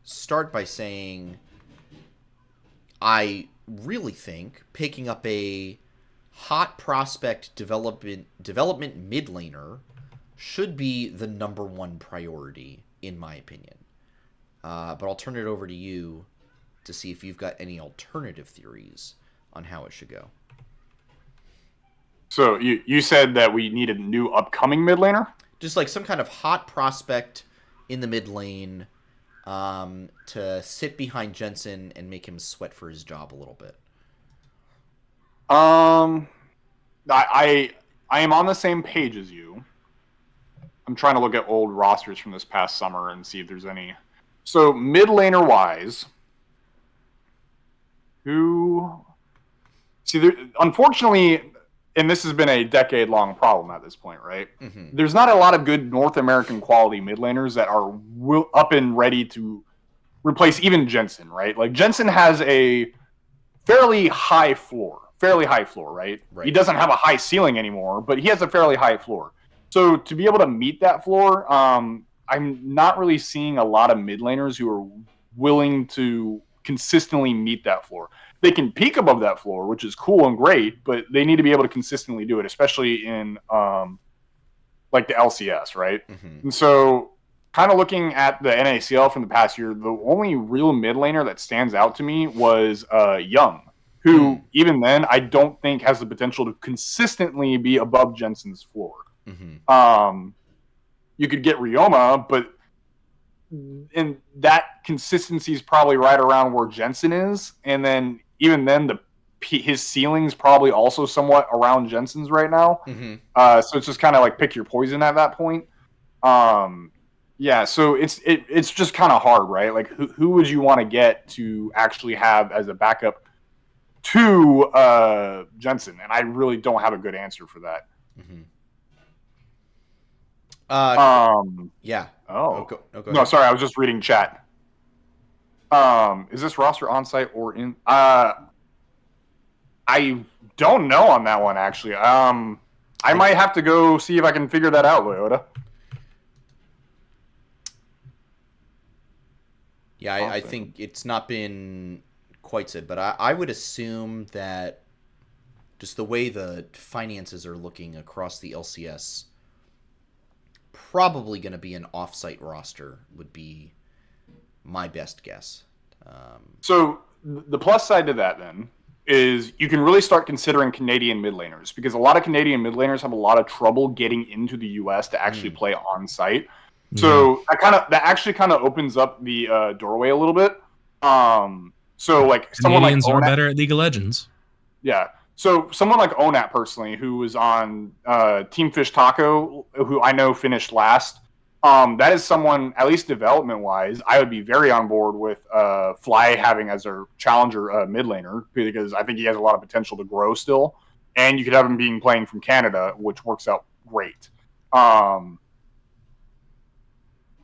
start by saying I really think picking up a hot prospect development mid laner should be the number one priority, in my opinion. But I'll turn it over to you to see if you've got any alternative theories on how it should go. So you said that we need a new upcoming mid laner? Just like some kind of hot prospect in the mid lane to sit behind Jensen and make him sweat for his job a little bit. I am on the same page as you. I'm trying to look at old rosters from this past summer and see if there's any. So mid laner wise, unfortunately, and this has been a decade-long problem at this point, right? Mm-hmm. There's not a lot of good North American quality mid laners that are up and ready to replace even Jensen, right? Like, Jensen has a fairly high floor, right? He doesn't have a high ceiling anymore, but he has a fairly high floor. So to be able to meet that floor, I'm not really seeing a lot of mid laners who are willing to consistently meet that floor. They can peak above that floor, which is cool and great, but they need to be able to consistently do it, especially in like the LCS, right? Mm-hmm. And so kind of looking at the NACL from the past year, the only real mid laner that stands out to me was Young, who even then I don't think has the potential to consistently be above Jensen's floor. Mm-hmm. You could get Ryoma, but and that consistency is probably right around where Jensen is, and then even then his ceiling's probably also somewhat around Jensen's right now. Mm-hmm. So it's just kind of like pick your poison at that point. Yeah, so it's just kind of hard, right? Like who would you want to get to actually have as a backup to Jensen? And I really don't have a good answer for that. Mm-hmm. Yeah. Oh. No, sorry, I was just reading chat. Is this roster on site or in? I don't know on that one actually. I might have to go see if I can figure that out, Toyota. Yeah, I think it's not been quite said, but I would assume that just the way the finances are looking across the LCS, probably going to be an off-site roster would be my best guess. So the plus side to that then is you can really start considering Canadian mid laners, because a lot of Canadian mid laners have a lot of trouble getting into the US to actually play on site. So that actually kind of opens up the doorway a little bit. So like someone Canadians like are better at League of Legends. Yeah. So someone like Onat personally, who was on Team Fish Taco, who I know finished last, that is someone, at least development-wise, I would be very on board with Fly having as their challenger mid laner, because I think he has a lot of potential to grow still. And you could have him playing from Canada, which works out great.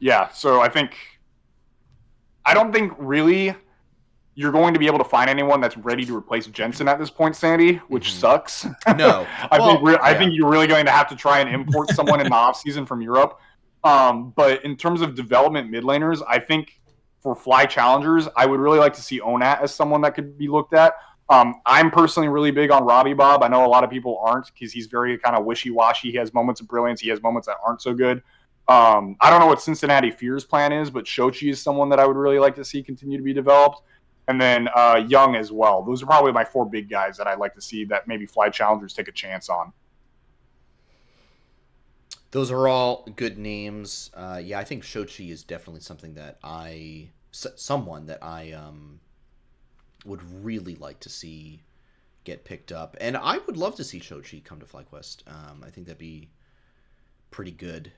Yeah, so I don't think really you're going to be able to find anyone that's ready to replace Jensen at this point, Sandy, which sucks. No. I think you're really going to have to try and import someone in the offseason from Europe. But in terms of development mid laners, I think for Fly challengers, I would really like to see Onat as someone that could be looked at. I'm personally really big on Robbie Bob. I know a lot of people aren't, because he's very kind of wishy-washy. He has moments of brilliance. He has moments that aren't so good. I don't know what Cincinnati Fear's plan is, but Shochi is someone that I would really like to see continue to be developed. And then Young as well. Those are probably my four big guys that I'd like to see that maybe Fly challengers take a chance on. Those are all good names. Yeah, I think Shochi is definitely something that someone that I would really like to see get picked up. And I would love to see Shochi come to FlyQuest. I think that'd be pretty good.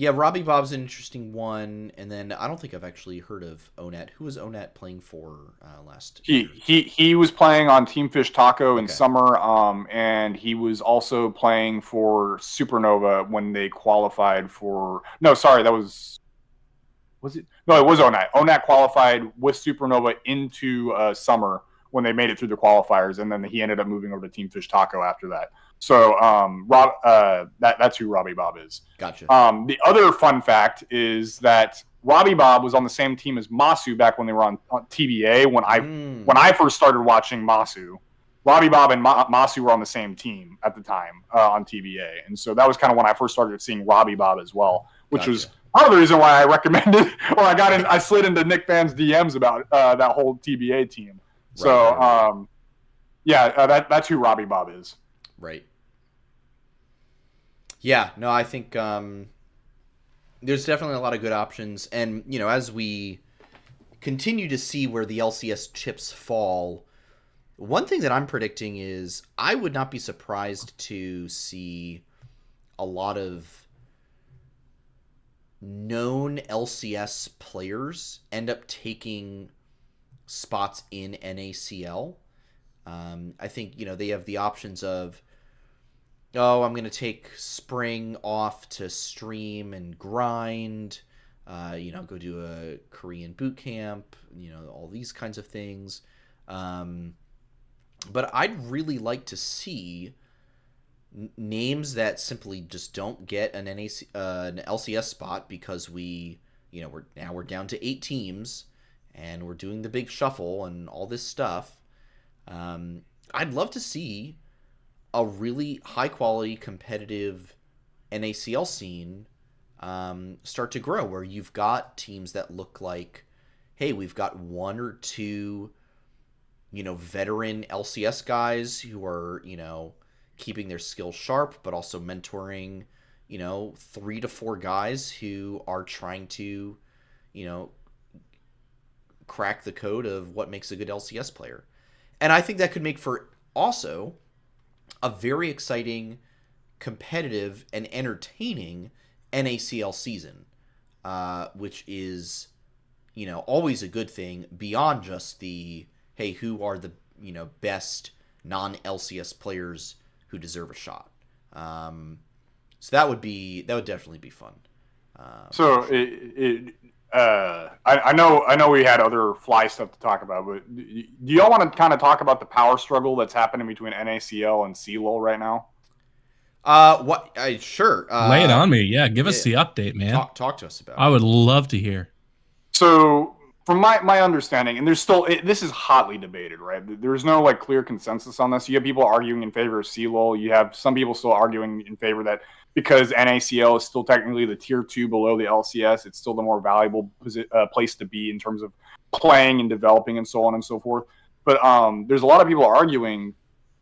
Yeah, Robbie Bob's an interesting one, and then I don't think I've actually heard of Onat. Who was Onat playing for last year? He was playing on Team Fish Taco in summer, and he was also playing for Supernova when they qualified for... No, sorry, that was... Was it? No, it was Onat. Onat qualified with Supernova into summer when they made it through the qualifiers, and then he ended up moving over to Team Fish Taco after that. So that's who Robbie Bob is. Gotcha. The other fun fact is that Robbie Bob was on the same team as Masu back when they were on TBA. When I first started watching Masu, Robbie Bob and Masu were on the same team at the time on TBA, and so that was kind of when I first started seeing Robbie Bob as well, which was part of the reason why I recommended, or I slid into Nick Van's DMs about that whole TBA team. So, that's who Robbie Bob is. Right. Yeah, no, I think there's definitely a lot of good options. And, as we continue to see where the LCS chips fall, one thing that I'm predicting is I would not be surprised to see a lot of known LCS players end up taking spots in NACL. I think, they have the options of, I'm going to take spring off to stream and grind, go do a Korean boot camp, all these kinds of things. But I'd really like to see names that simply just don't get an LCS spot because we're down to 8 teams and we're doing the big shuffle and all this stuff. I'd love to see a really high quality competitive NACL scene start to grow, where you've got teams that look like, hey, we've got 1 or 2 veteran LCS guys who are keeping their skills sharp, but also mentoring 3 to 4 guys who are trying to crack the code of what makes a good LCS player. And I think that could make for also a very exciting, competitive, and entertaining NACL season, which is, always a good thing beyond just the, hey, who are the, best non-LCS players who deserve a shot. So that would definitely be fun. I know we had other Fly stuff to talk about, but do y'all want to kind of talk about the power struggle that's happening between NACL and CLOL right now? Sure. Lay it on me. Yeah, give us the update, man. Talk to us about it. I would love to hear. So, from my understanding, and this is hotly debated, right? There's no clear consensus on this. You have people arguing in favor of CLOL. You have some people still arguing in favor that because NACL is still technically the tier 2 below the LCS, it's still the more valuable place to be in terms of playing and developing and so on and so forth. But there's a lot of people arguing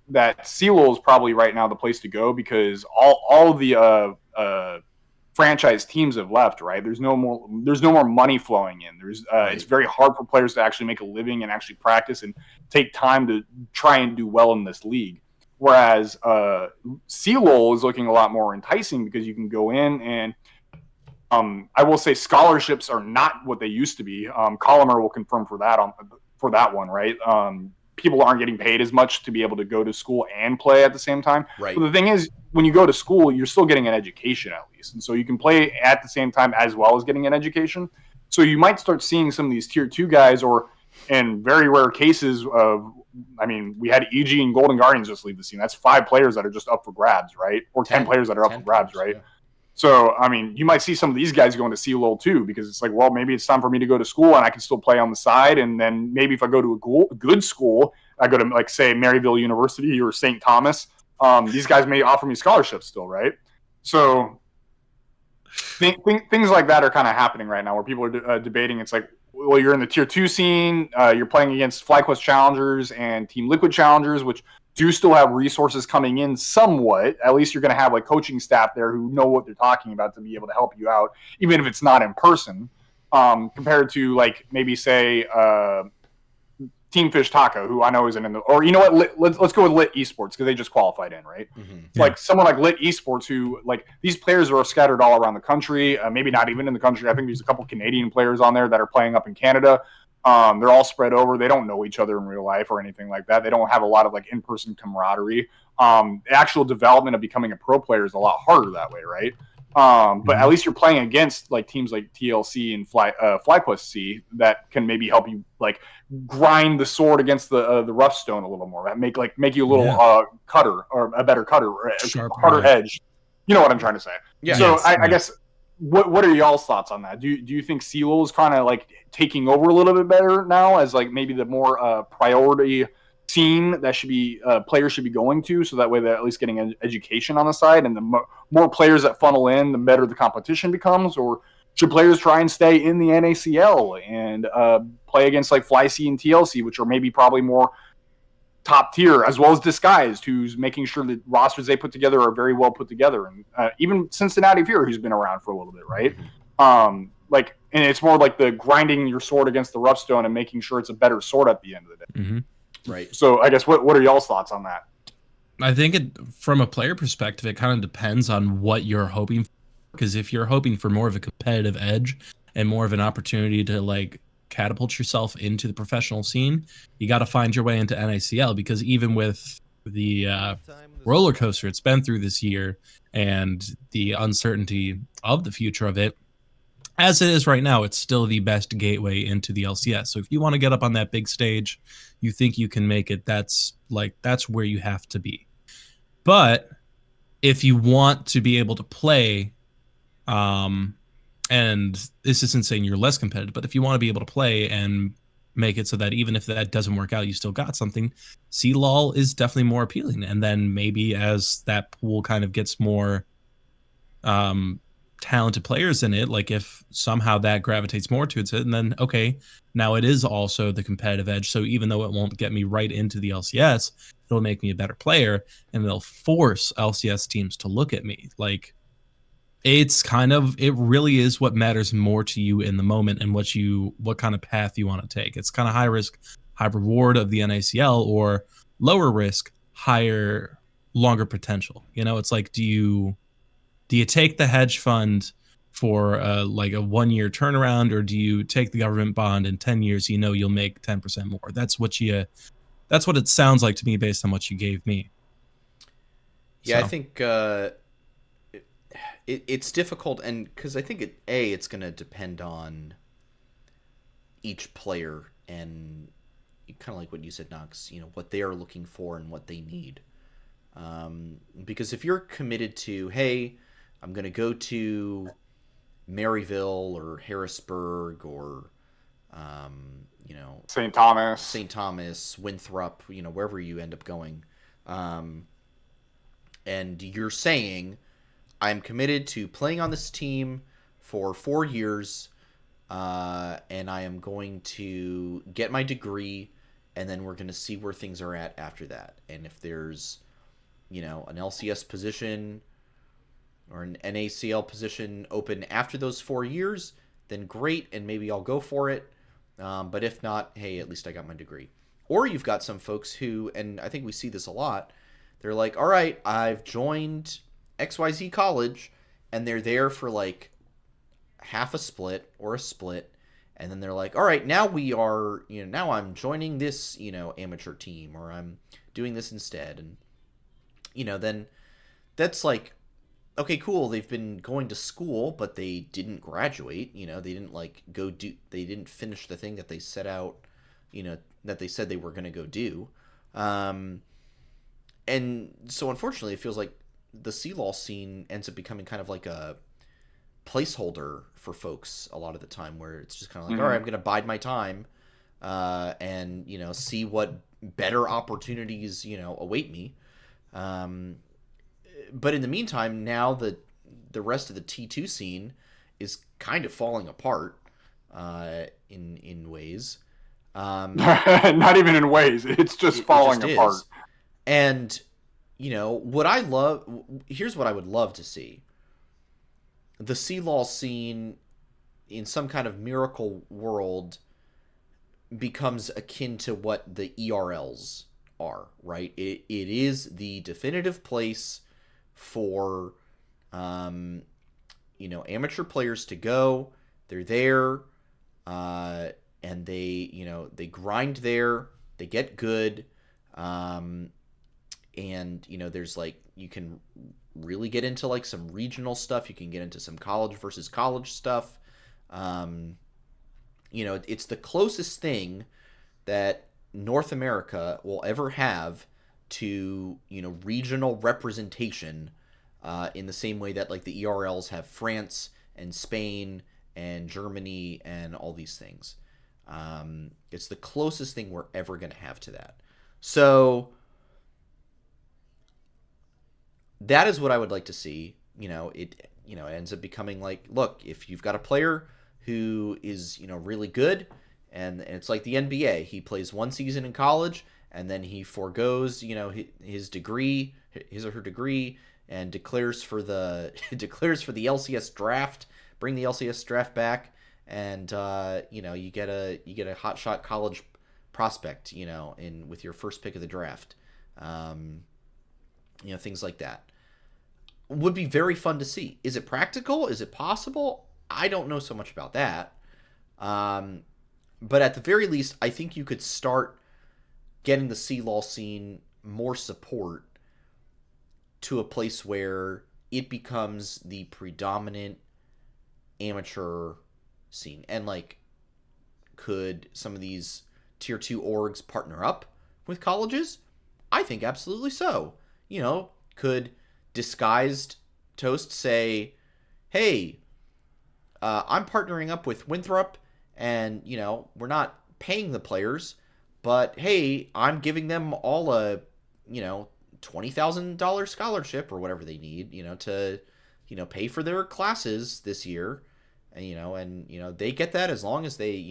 that CLOL is probably right now the place to go because all of the franchise teams have left, right? There's no more money flowing in. It's very hard for players to actually make a living and actually practice and take time to try and do well in this league. Whereas CLOL is looking a lot more enticing because you can go in and I will say scholarships are not what they used to be. Colomer will confirm for that one, right? People aren't getting paid as much to be able to go to school and play at the same time. Right. But the thing is, when you go to school, you're still getting an education at least. And so you can play at the same time as well as getting an education. So you might start seeing some of these tier 2 guys, or in very rare cases we had EG and Golden Guardians just leave the scene. That's 5 players that are just up for grabs, right? Or 10 players that are up for grabs, right? Yeah. So, you might see some of these guys going to CLOL too, because it's like, well, maybe it's time for me to go to school and I can still play on the side. And then maybe if I go to a good school, I go to say Maryville University or St. Thomas, these guys may offer me scholarships still, right? So things like that are kind of happening right now where people are debating. It's like, well, you're in the tier 2 scene, you're playing against FlyQuest Challengers and Team Liquid Challengers, which do still have resources coming in somewhat. At least you're going to have coaching staff there who know what they're talking about to be able to help you out, even if it's not in person, compared to maybe say Team Fish Taco, who I know isn't in the, or you know what, let's go with Lit Esports because they just qualified in, right? Mm-hmm. Someone like Lit Esports who these players are scattered all around the country, maybe not even in the country. I think there's a couple Canadian players on there that are playing up in Canada. They're all spread over. They don't know each other in real life or anything like that. They don't have a lot of in-person camaraderie. The actual development of becoming a pro player is a lot harder that way, right? But at least you're playing against teams like TLC and FlyQuest C that can maybe help you grind the sword against the rough stone a little more. That make you a little cutter or a better cutter or a harder edge. You know what I'm trying to say? Yeah. So I guess what are y'all's thoughts on that? Do you think CLOL is kind of like taking over a little bit better now as like maybe the more priority scene that should be players should be going to, so that way they're at least getting education on the side, and the more players that funnel in, the better the competition becomes? Or should players try and stay in the NACL and play against like FlyC and TLC, which are maybe probably more top tier, as well as Disguised, who's making sure the rosters they put together are very well put together, and even Cincinnati Fear, who's been around for a little bit, right? Like, and it's more like the grinding your sword against the rough stone and making sure it's a better sword at the end of the day. Mm-hmm. Right. So I guess what are y'all's thoughts on that? I think from a player perspective, it kind of depends on what you're hoping for. Because if you're hoping for more of a competitive edge and more of an opportunity to like catapult yourself into the professional scene, you got to find your way into NACL, because even with the roller coaster it's been through this year and the uncertainty of the future of it, as it is right now, it's still the best gateway into the LCS. So if you want to get up on that big stage, you think you can make it, that's where you have to be. But if you want to be able to play, and this isn't saying you're less competitive, but if you want to be able to play and make it so that even if that doesn't work out, you still got something, CLOL is definitely more appealing. And then maybe as that pool kind of gets more talented players in it, like if somehow that gravitates more to it, and then okay, now it is also the competitive edge. So even though it won't get me right into the LCS, it'll make me a better player, and it'll force LCS teams to look at me. Like, it's kind of, it really is what matters more to you in the moment and what kind of path you want to take. It's kind of high risk, high reward of the NACL, or lower risk, higher, longer potential. You know, it's like, do you take the hedge fund for like a 1-year turnaround, or do you take the government bond in 10 years, you know, you'll make 10% more? That's what it sounds like to me based on what you gave me. Yeah, so. I think it's difficult, and because I think it's going to depend on each player and kind of like what you said, Nox, you know, what they are looking for and what they need. Because if you're committed to, hey, I'm going to go to Maryville or Harrisburg or, you know, St. Thomas, Winthrop, you know, wherever you end up going. And you're saying, I'm committed to playing on this team for 4 years, and I am going to get my degree, and then we're going to see where things are at after that. And if there's, you know, an LCS position or an NACL position open after those 4 years, then great, and maybe I'll go for it. But if not, hey, at least I got my degree. Or you've got some folks who, and I think we see this a lot, they're like, all right, I've joined XYZ college, and they're there for like half a split or a split, and then they're like, all right, now we are, you know, now I'm joining this, you know, amateur team, or I'm doing this instead. And, you know, then that's like, okay, cool, they've been going to school, but they didn't graduate, you know, they didn't like they didn't finish the thing that they set out, you know, that they said they were going to go do. And so unfortunately it feels like the CLOL scene ends up becoming kind of like a placeholder for folks a lot of the time, where it's just kind of like, all right, I'm going to bide my time, and, you know, see what better opportunities, you know, await me. But in the meantime, now the rest of the T2 scene is kind of falling apart, in ways. Not even in ways. It's just falling apart. Is. And, you know, here's what I would love to see. The CLOL scene in some kind of miracle world becomes akin to what the ERLs are, right? It is the definitive place for, you know, amateur players to go. They're there, and they, you know, they grind there, they get good, and, you know, there's like, you can really get into like some regional stuff, you can get into some college versus college stuff. You know, it's the closest thing that North America will ever have to, you know, regional representation, in the same way that like the ERLs have France and Spain and Germany and all these things. It's the closest thing we're ever going to have to that. So that is what I would like to see. It ends up becoming like, look, if you've got a player who is, really good, and it's like the NBA, he plays one season in college and then he forgoes, his degree, his or her degree, and declares for the LCS draft, bring the LCS draft back, and you get a hotshot college prospect, with your first pick of the draft, things like that would be very fun to see. Is it practical? Is it possible? I don't know so much about that. But at the very least, I think you could start getting the CLOL scene more support to a place where it becomes the predominant amateur scene. And could some of these tier 2 orgs partner up with colleges? I think absolutely so. Could Disguised Toast say, hey, I'm partnering up with Winthrop, and, we're not paying the players, but, hey, I'm giving them all a, $20,000 scholarship or whatever they need, to, pay for their classes this year. And, they get that as long as they,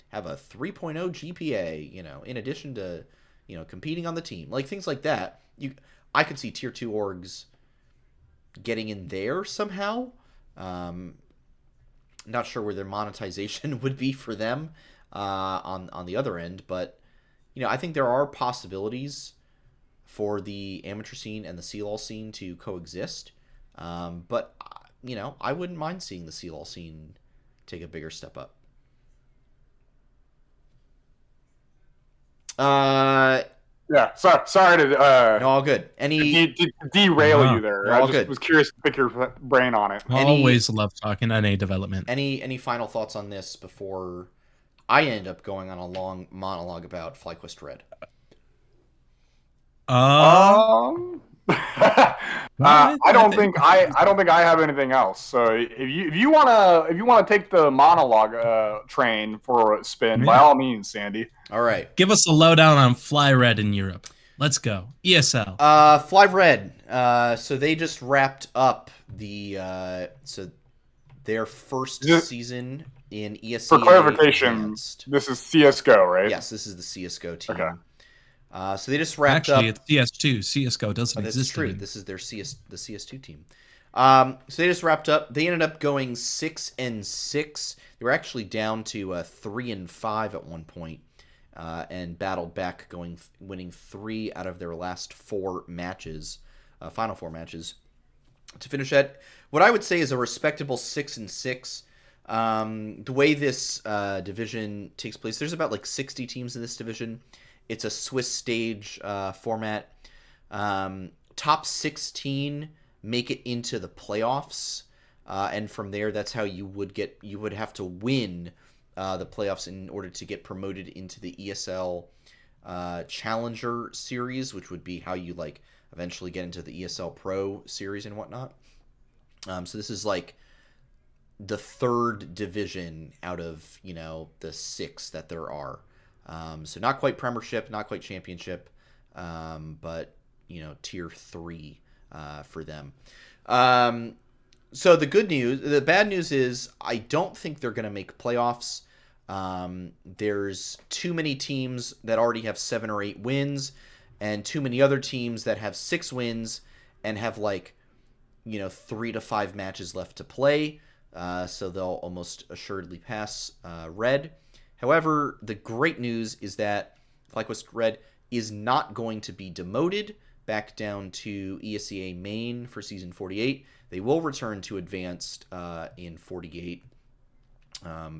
have a 3.0 GPA, in addition to, competing on the team. Things like that. I could see tier 2 orgs getting in there somehow. Not sure where their monetization would be for them on the other end, but I think there are possibilities for the amateur scene and the CLOL scene to coexist. But I wouldn't mind seeing the CLOL scene take a bigger step up. Yeah, sorry to no, all good. to derail you there. No, I all just good. was curious to pick your brain on it. Always love talking NA development. Any final thoughts on this before I end up going on a long monologue about FlyQuest Red? I don't think I have anything else. So if you wanna take the monologue train for a spin, by all means, Sandy. All right. Give us a lowdown on Fly Red in Europe. Let's go. ESL. Fly Red. So they just wrapped up their first season in ESEA. For clarification, Advanced. This is CS:GO, right? Yes, this is the CS:GO team. Okay. So they just wrapped up. Actually, it's CS2. CS:GO doesn't exist. That's true. Anymore. This is the CS2 team. So they just wrapped up. They ended up going 6-6. They were actually down to 3-5 at one point, and battled back, winning 3 out of their last 4 matches, final 4 matches, to finish at what I would say is a respectable 6-6. The way this division takes place, there's about 60 teams in this division. It's a Swiss stage format. Top 16 make it into the playoffs, and from there, that's how you would have to win the playoffs in order to get promoted into the ESL Challenger Series, which would be how you eventually get into the ESL Pro Series and whatnot. So this is the 3rd division out of the 6 that there are. So not quite Premiership, not quite Championship, but Tier 3 for them. So the bad news is I don't think they're going to make playoffs. There's too many teams that already have 7 or 8 wins, and too many other teams that have 6 wins and have 3 to 5 matches left to play. So they'll almost assuredly pass Red. However, the great news is that FlyQuest Red is not going to be demoted back down to ESEA Main for Season 48. They will return to Advanced in 48,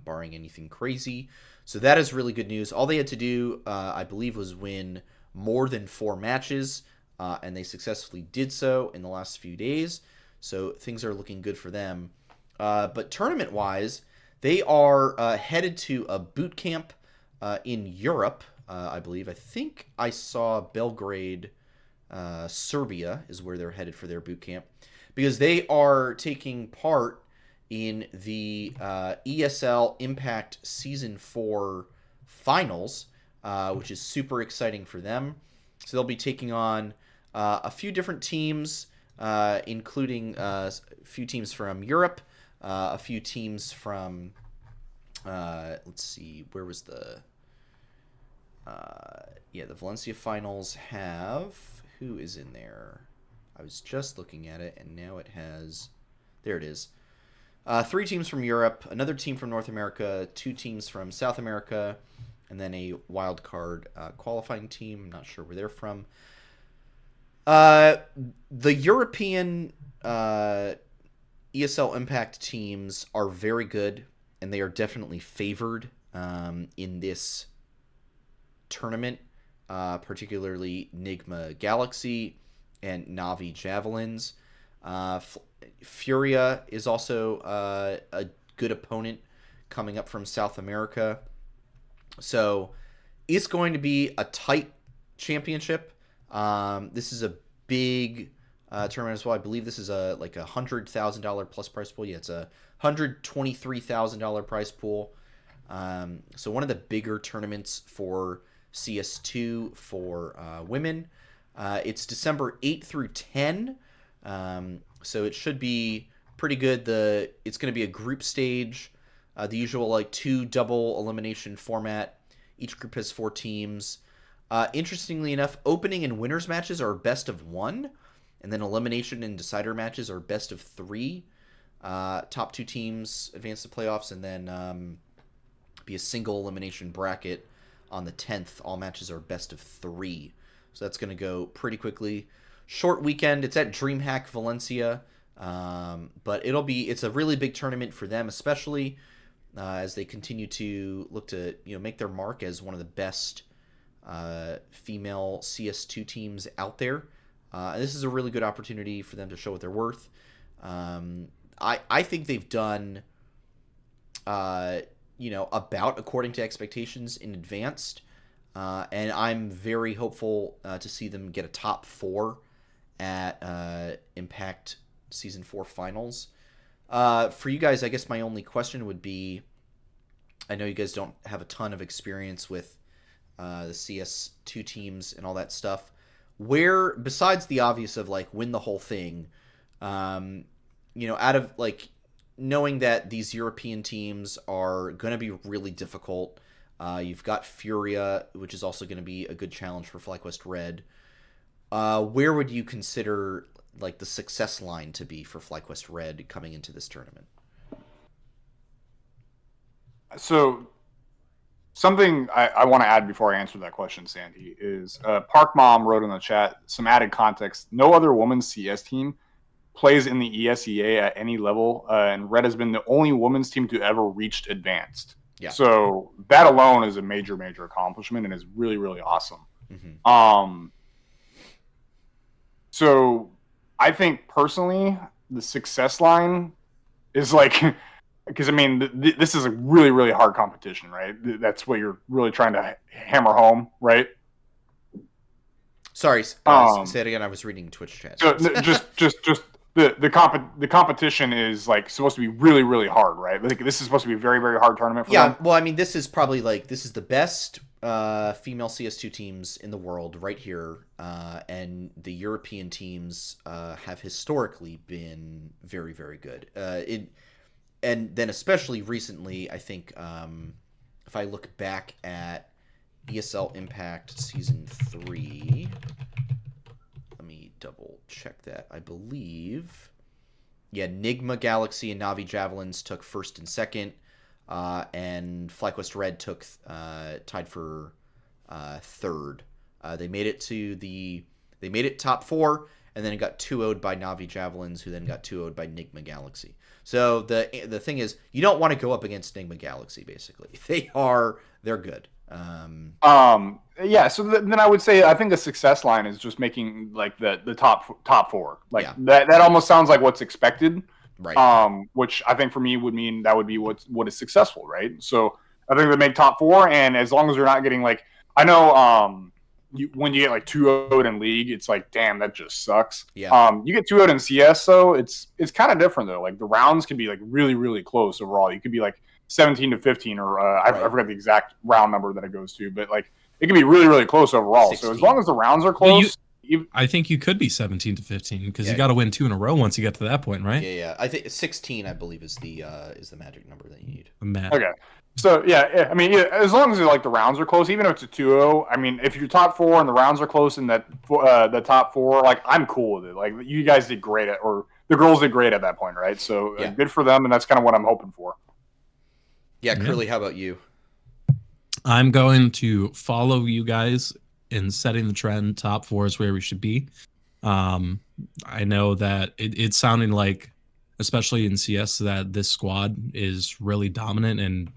barring anything crazy. So that is really good news. All they had to do, I believe, was win more than 4 matches, and they successfully did so in the last few days. So things are looking good for them. But tournament-wise, they are headed to a boot camp in Europe, I believe. I think I saw Belgrade, Serbia is where they're headed for their boot camp, because they are taking part in the ESL Impact Season 4 finals, which is super exciting for them. So they'll be taking on a few different teams, including a few teams from Europe, a few teams from, let's see, where was the... the Valencia finals have... Who is in there? I was just looking at it, and now it has... There it is. 3 teams from Europe, another team from North America, 2 teams from South America, and then a wild card qualifying team. I'm not sure where they're from. The European ESL Impact teams are very good, and they are definitely favored in this tournament, particularly Nigma Galaxy and Navi Javelins. Furia is also a good opponent coming up from South America. So it's going to be a tight championship. This is a big tournament as well. I believe this is a $100,000 plus prize pool. Yeah, it's a $123,000 prize pool. So one of the bigger tournaments for CS2 for women. It's December 8 through 10. So it should be pretty good. It's going to be a group stage, the usual 2 double elimination format. Each group has 4 teams. Interestingly enough, opening and winners matches are best of 1, and then elimination and decider matches are best of 3. Top 2 teams advance to playoffs, and then be a single elimination bracket on the 10th. All matches are best of 3. So that's going to go pretty quickly. Short weekend. It's at DreamHack Valencia, but it's a really big tournament for them, especially as they continue to look to make their mark as one of the best female CS2 teams out there. And this is a really good opportunity for them to show what they're worth. I think they've done about according to expectations in advanced, and I'm very hopeful to see them get a top 4 at Impact Season 4 finals. For you guys, I guess my only question would be, I know you guys don't have a ton of experience with the CS2 teams and all that stuff. Where, besides the obvious of win the whole thing, out of knowing that these European teams are going to be really difficult, you've got Furia, which is also going to be a good challenge for FlyQuest Red. Where would you consider the success line to be for FlyQuest Red coming into this tournament? So something I want to add before I answer that question, Sandy, is Park Mom wrote in the chat some added context. No other women's CS team plays in the ESEA at any level, and Red has been the only women's team to ever reach advanced. Yeah. So that alone is a major, major accomplishment and is really, really awesome. Mm-hmm. So I think personally, the success line is because this is a really, really hard competition, right? That's what you're really trying to hammer home, right? Sorry, say it again. I was reading Twitch chat. So just the competition is supposed to be really, really hard, right? This is supposed to be a very, very hard tournament for them. Well, this is probably this is the best female CS2 teams in the world right here, and the European teams have historically been very, very good. And then especially recently, I think if I look back at ESL Impact Season 3, let me double check that. I believe, Nigma Galaxy and Navi Javelins took first and second, and FlyQuest Red took tied for third. They made it top 4, and then it got 2-0'd by Navi Javelins, who then got 2-0'd by Nigma Galaxy. So the thing is, you don't want to go up against Nigma Galaxy. Basically, they're good. So then I would say I think the success line is just making the top 4. That almost sounds like what's expected, right? Which I think for me would mean that would be what is successful, right? So I think they make top 4, and as long as they're not getting I know when you get like 2-0'd in League, it's like, damn, that just sucks. Yeah. You get 2-0'd in CS, though, it's kind of different though. Like the rounds can be like really, really close overall. You could be like 17-15, or I forgot the exact round number that it goes to, but like it can be really, really close overall. 16. So as long as the rounds are close, I think you could be 17-15 because you got to win 2 in a row once you get to that point, right? Yeah. I think 16, I believe, is the magic number that you need. Okay. So I mean, as long as like the rounds are close, even if it's a 2-0, I mean, if you're top 4 and the rounds are close in that the top 4, like I'm cool with it. Like you guys did great or the girls did great at that point, right? So good for them, and that's kind of what I'm hoping for. Yeah, Curly, how about you? I'm going to follow you guys in setting the trend. Top 4 is where we should be. I know that it's sounding like, especially in CS, that this squad is really dominant, and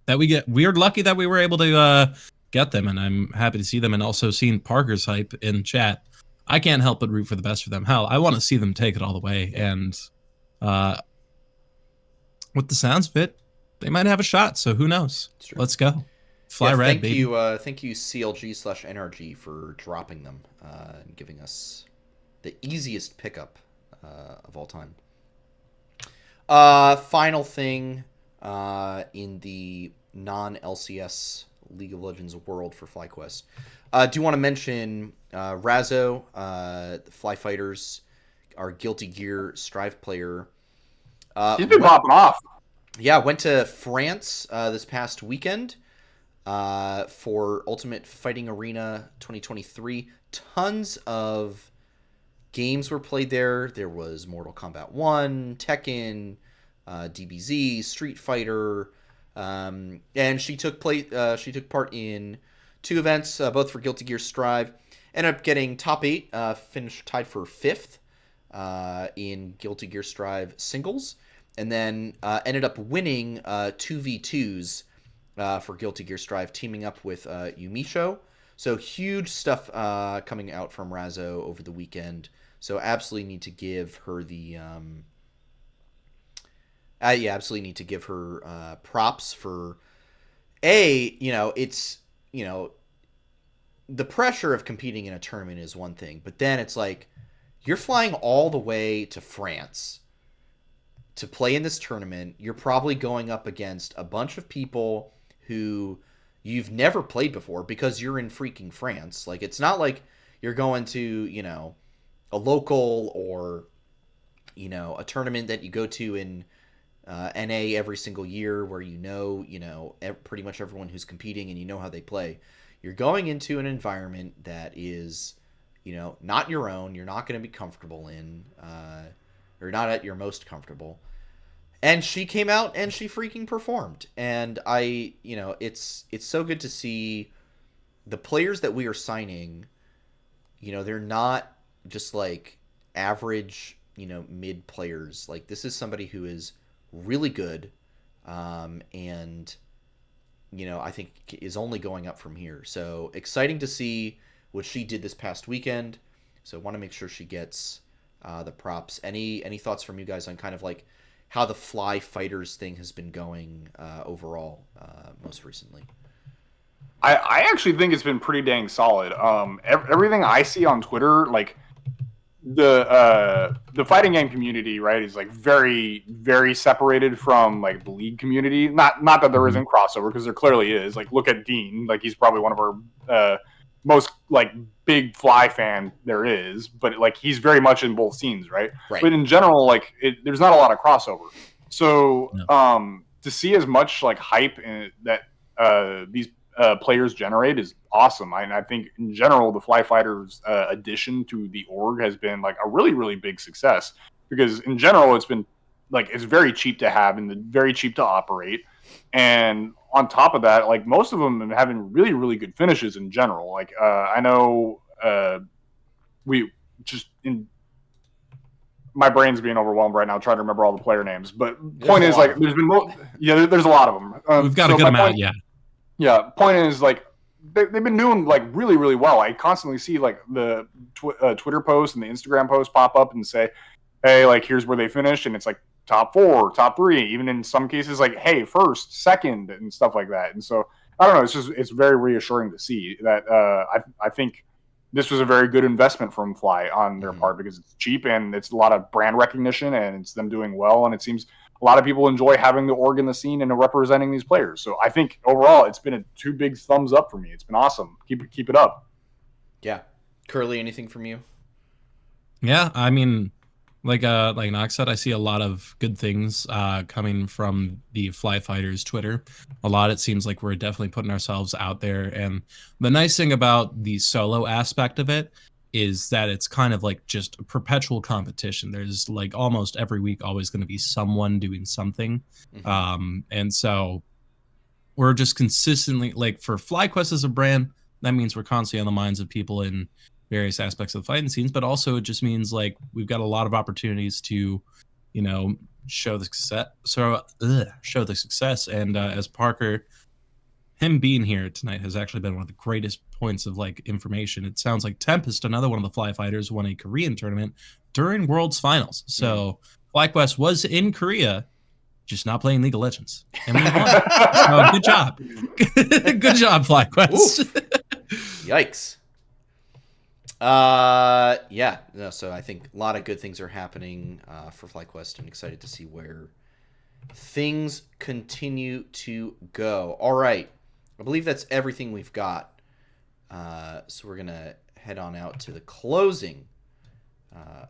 that we're lucky that we were able to get them, and I'm happy to see them. And also seeing Parker's hype in chat, I can't help but root for the best for them. Hell, I want to see them take it all the way, and with the sounds fit, they might have a shot. So who knows? Let's go. Fly red, baby. Thank you, CLG/NRG, for dropping them and giving us the easiest pickup of all time. Final thing in the non-LCS League of Legends world for FlyQuest. Do you want to mention Razzo, the FlyFighters, our Guilty Gear Strive player? He's been popping off. Yeah, went to France this past weekend for Ultimate Fighting Arena 2023. Tons of games were played there. There was Mortal Kombat 1, Tekken, DBZ, Street Fighter, and she took part in 2 events, both for Guilty Gear Strive. Ended up getting top 8, finished tied for 5th in Guilty Gear Strive singles, and then ended up winning 2v2s for Guilty Gear Strive, teaming up with Yumisho. So huge stuff coming out from Razzo over the weekend. So absolutely need to give her the absolutely need to give her props for it's the pressure of competing in a tournament is one thing, but then it's like you're flying all the way to France to play in this tournament. You're probably going up against a bunch of people who you've never played before because you're in freaking France. Like, it's not like you're going to, a local or, a tournament that you go to in NA every single year where pretty much everyone who's competing and you know how they play. You're going into an environment that is, not your own. You're not going to be comfortable in, or not at your most comfortable. And she came out and she freaking performed. And it's so good to see the players that we are signing. They're not just like average, mid players. Like, this is somebody who is really good, and I think is only going up from here. So exciting to see what she did this past weekend. So I want to make sure she gets the props. Any thoughts from you guys on kind of like how the FlyFighters thing has been going overall most recently? I actually think it's been pretty dang solid. Everything I see on Twitter, like the fighting game community, right, is like very, very separated from like the League community. Not that there isn't crossover, because there clearly is. Like, look at Dean. Like, he's probably one of our most like big Fly fan there is, but like he's very much in both scenes, right? But in general, like there's not a lot of crossover. So to see as much like hype that these players generate is awesome. I think in general the FlyFighters addition to the org has been like a really, really big success, because in general it's been like, it's very cheap to have and very cheap to operate. And on top of that, like most of them are having really, really good finishes in general. Like I know we just in my brain's being overwhelmed right now trying to remember all the player names. But point is, like, there's been there's a lot of them. We've got a good amount, Yeah. Point is, like, they've been doing like really, really well. I constantly see like the Twitter posts and the Instagram posts pop up and say, hey, like, here's where they finished, and it's like top 4, top 3, even in some cases like, hey, first, second, and stuff like that. And so I don't know. It's very reassuring to see that. I think this was a very good investment from Fly on their part because it's cheap and it's a lot of brand recognition and it's them doing well. And it seems a lot of people enjoy having the org in the scene and representing these players. So I think overall it's been two big thumbs up for me. It's been awesome. Keep it up. Yeah. Curly, anything from you? Yeah, I mean, like Nox said, I see a lot of good things coming from the FlyFighters Twitter. A lot, it seems like we're definitely putting ourselves out there. And the nice thing about the solo aspect of it is that it's kind of like just a perpetual competition. There's like almost every week always going to be someone doing something. And so we're just consistently, like for FlyQuest as a brand, that means we're constantly on the minds of people in various aspects of the fighting scenes, but also it just means like we've got a lot of opportunities to, you know, show the success. Show the success. And as Parker, him being here tonight has actually been one of the greatest points of like information. It sounds like Tempest, another one of the Fly Fighters, won a Korean tournament during Worlds Finals. So FlyQuest was in Korea, just not playing League of Legends, and we won. So good job, good job, FlyQuest. Yikes. Yeah, no, so I think a lot of good things are happening for FlyQuest. I'm excited to see where things continue to go. All right, I believe that's everything we've got. So we're gonna head on out to the closing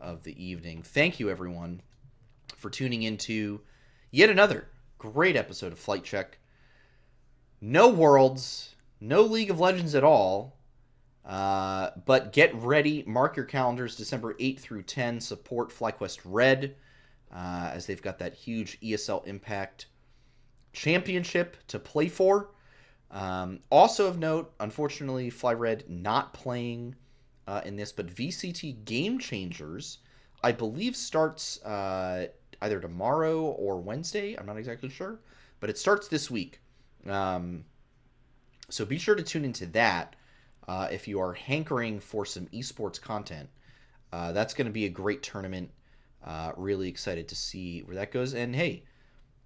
of the evening. Thank you, everyone, for tuning into yet another great episode of Flight Check. No Worlds, no League of Legends at all. But get ready, mark your calendars, December 8th through 10, support FlyQuest Red, as they've got that huge ESL Impact Championship to play for. Also of note, unfortunately, Fly Red not playing in this, but VCT Game Changers, I believe, starts either tomorrow or Wednesday. I'm not exactly sure, but it starts this week. So be sure to tune into that. If you are hankering for some esports content, that's going to be a great tournament. Really excited to see where that goes. And hey,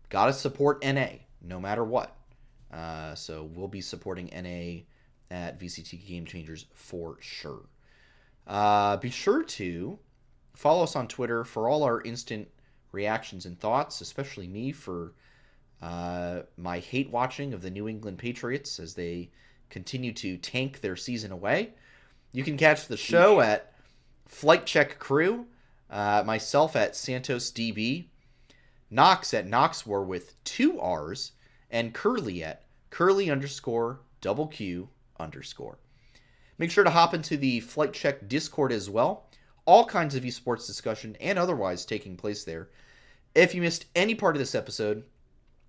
gotta support NA no matter what. So we'll be supporting NA at VCT Game Changers for sure. Be sure to follow us on Twitter for all our instant reactions and thoughts, especially me for my hate watching of the New England Patriots as they continue to tank their season away. You can catch the show at Flight Check Crew, myself at Santos DB, Nox at Noxwar with 2 R's, and Curly at Curly_QQ_. Make sure to hop into the Flight Check Discord as well. All kinds of esports discussion and otherwise taking place there. If you missed any part of this episode,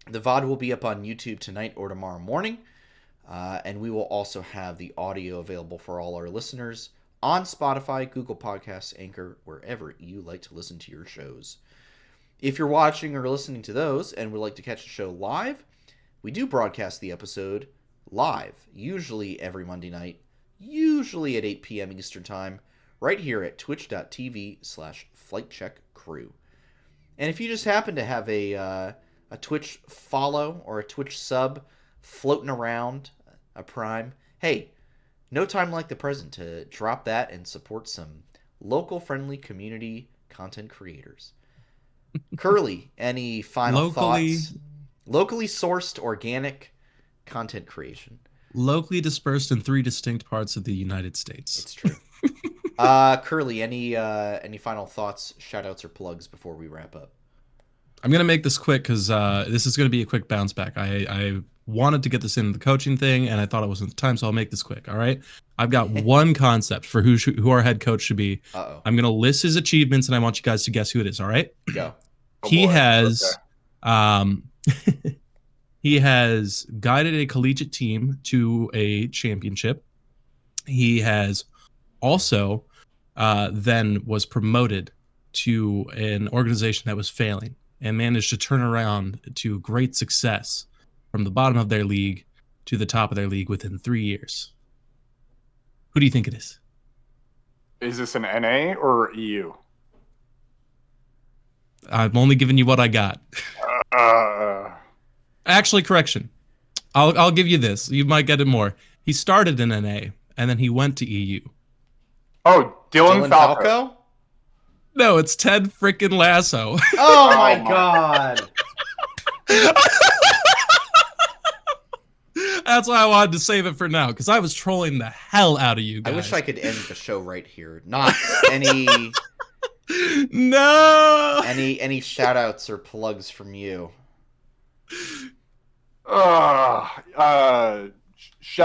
the VOD will be up on YouTube tonight or tomorrow morning. And we will also have the audio available for all our listeners on Spotify, Google Podcasts, Anchor, wherever you like to listen to your shows. If you're watching or listening to those and would like to catch the show live, we do broadcast the episode live, usually every Monday night, usually at 8 p.m. Eastern Time, right here at twitch.tv/FlightCheckCrew. And if you just happen to have a Twitch follow or a Twitch sub floating around a Prime, hey, no time like the present to drop that and support some local friendly community content creators. Curly, any final thoughts? Locally sourced organic content creation. Locally dispersed in 3 distinct parts of the United States. It's true. Curly, any final thoughts, shout outs, or plugs before we wrap up? I'm going to make this quick because this is going to be a quick bounce back. I wanted to get this into the coaching thing, and I thought it wasn't the time, so I'll make this quick, all right? I've got one concept for who our head coach should be. Uh-oh. I'm going to list his achievements, and I want you guys to guess who it is, all right? Go. He has he has guided a collegiate team to a championship. He has also then was promoted to an organization that was failing and managed to turn around to great success from the bottom of their league to the top of their league within 3 years. Who do you think it is? Is this an NA or EU? I'm only giving you what I got. Actually, correction. I'll give you this. You might get it more. He started in NA and then he went to EU. Oh, Dylan Falco. Falco? No, it's Ted frickin' Lasso. Oh my god. That's why I wanted to save it for now, because I was trolling the hell out of you guys. I wish I could end the show right here. Not any No. any shout outs or plugs from you. Shout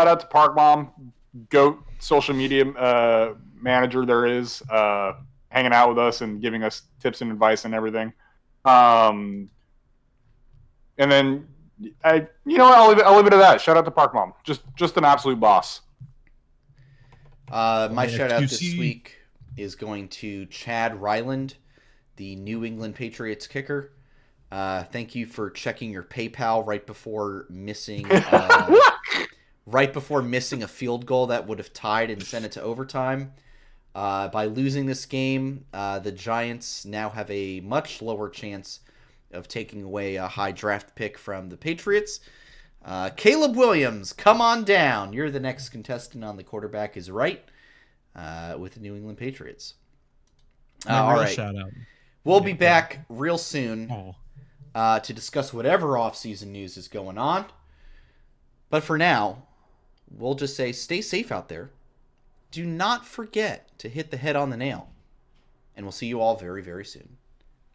out to Park Mom, GOAT social media manager there is, hanging out with us and giving us tips and advice and everything. And then I'll leave it at that. Shout out to Park Mom, just an absolute boss. My shout out this week is going to Chad Ryland, the New England Patriots kicker. Thank you for checking your PayPal right before missing a field goal that would have tied and sent it to overtime. By losing this game, the Giants now have a much lower chance of taking away a high draft pick from the Patriots. Caleb Williams, come on down. You're the next contestant on The Quarterback is Right with the New England Patriots. All right. Shout out. We'll be back real soon to discuss whatever off-season news is going on. But for now, we'll just say stay safe out there. Do not forget to hit the head on the nail. And we'll see you all very, very soon.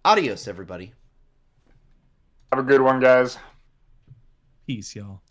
Adios, everybody. Have a good one, guys. Peace, y'all.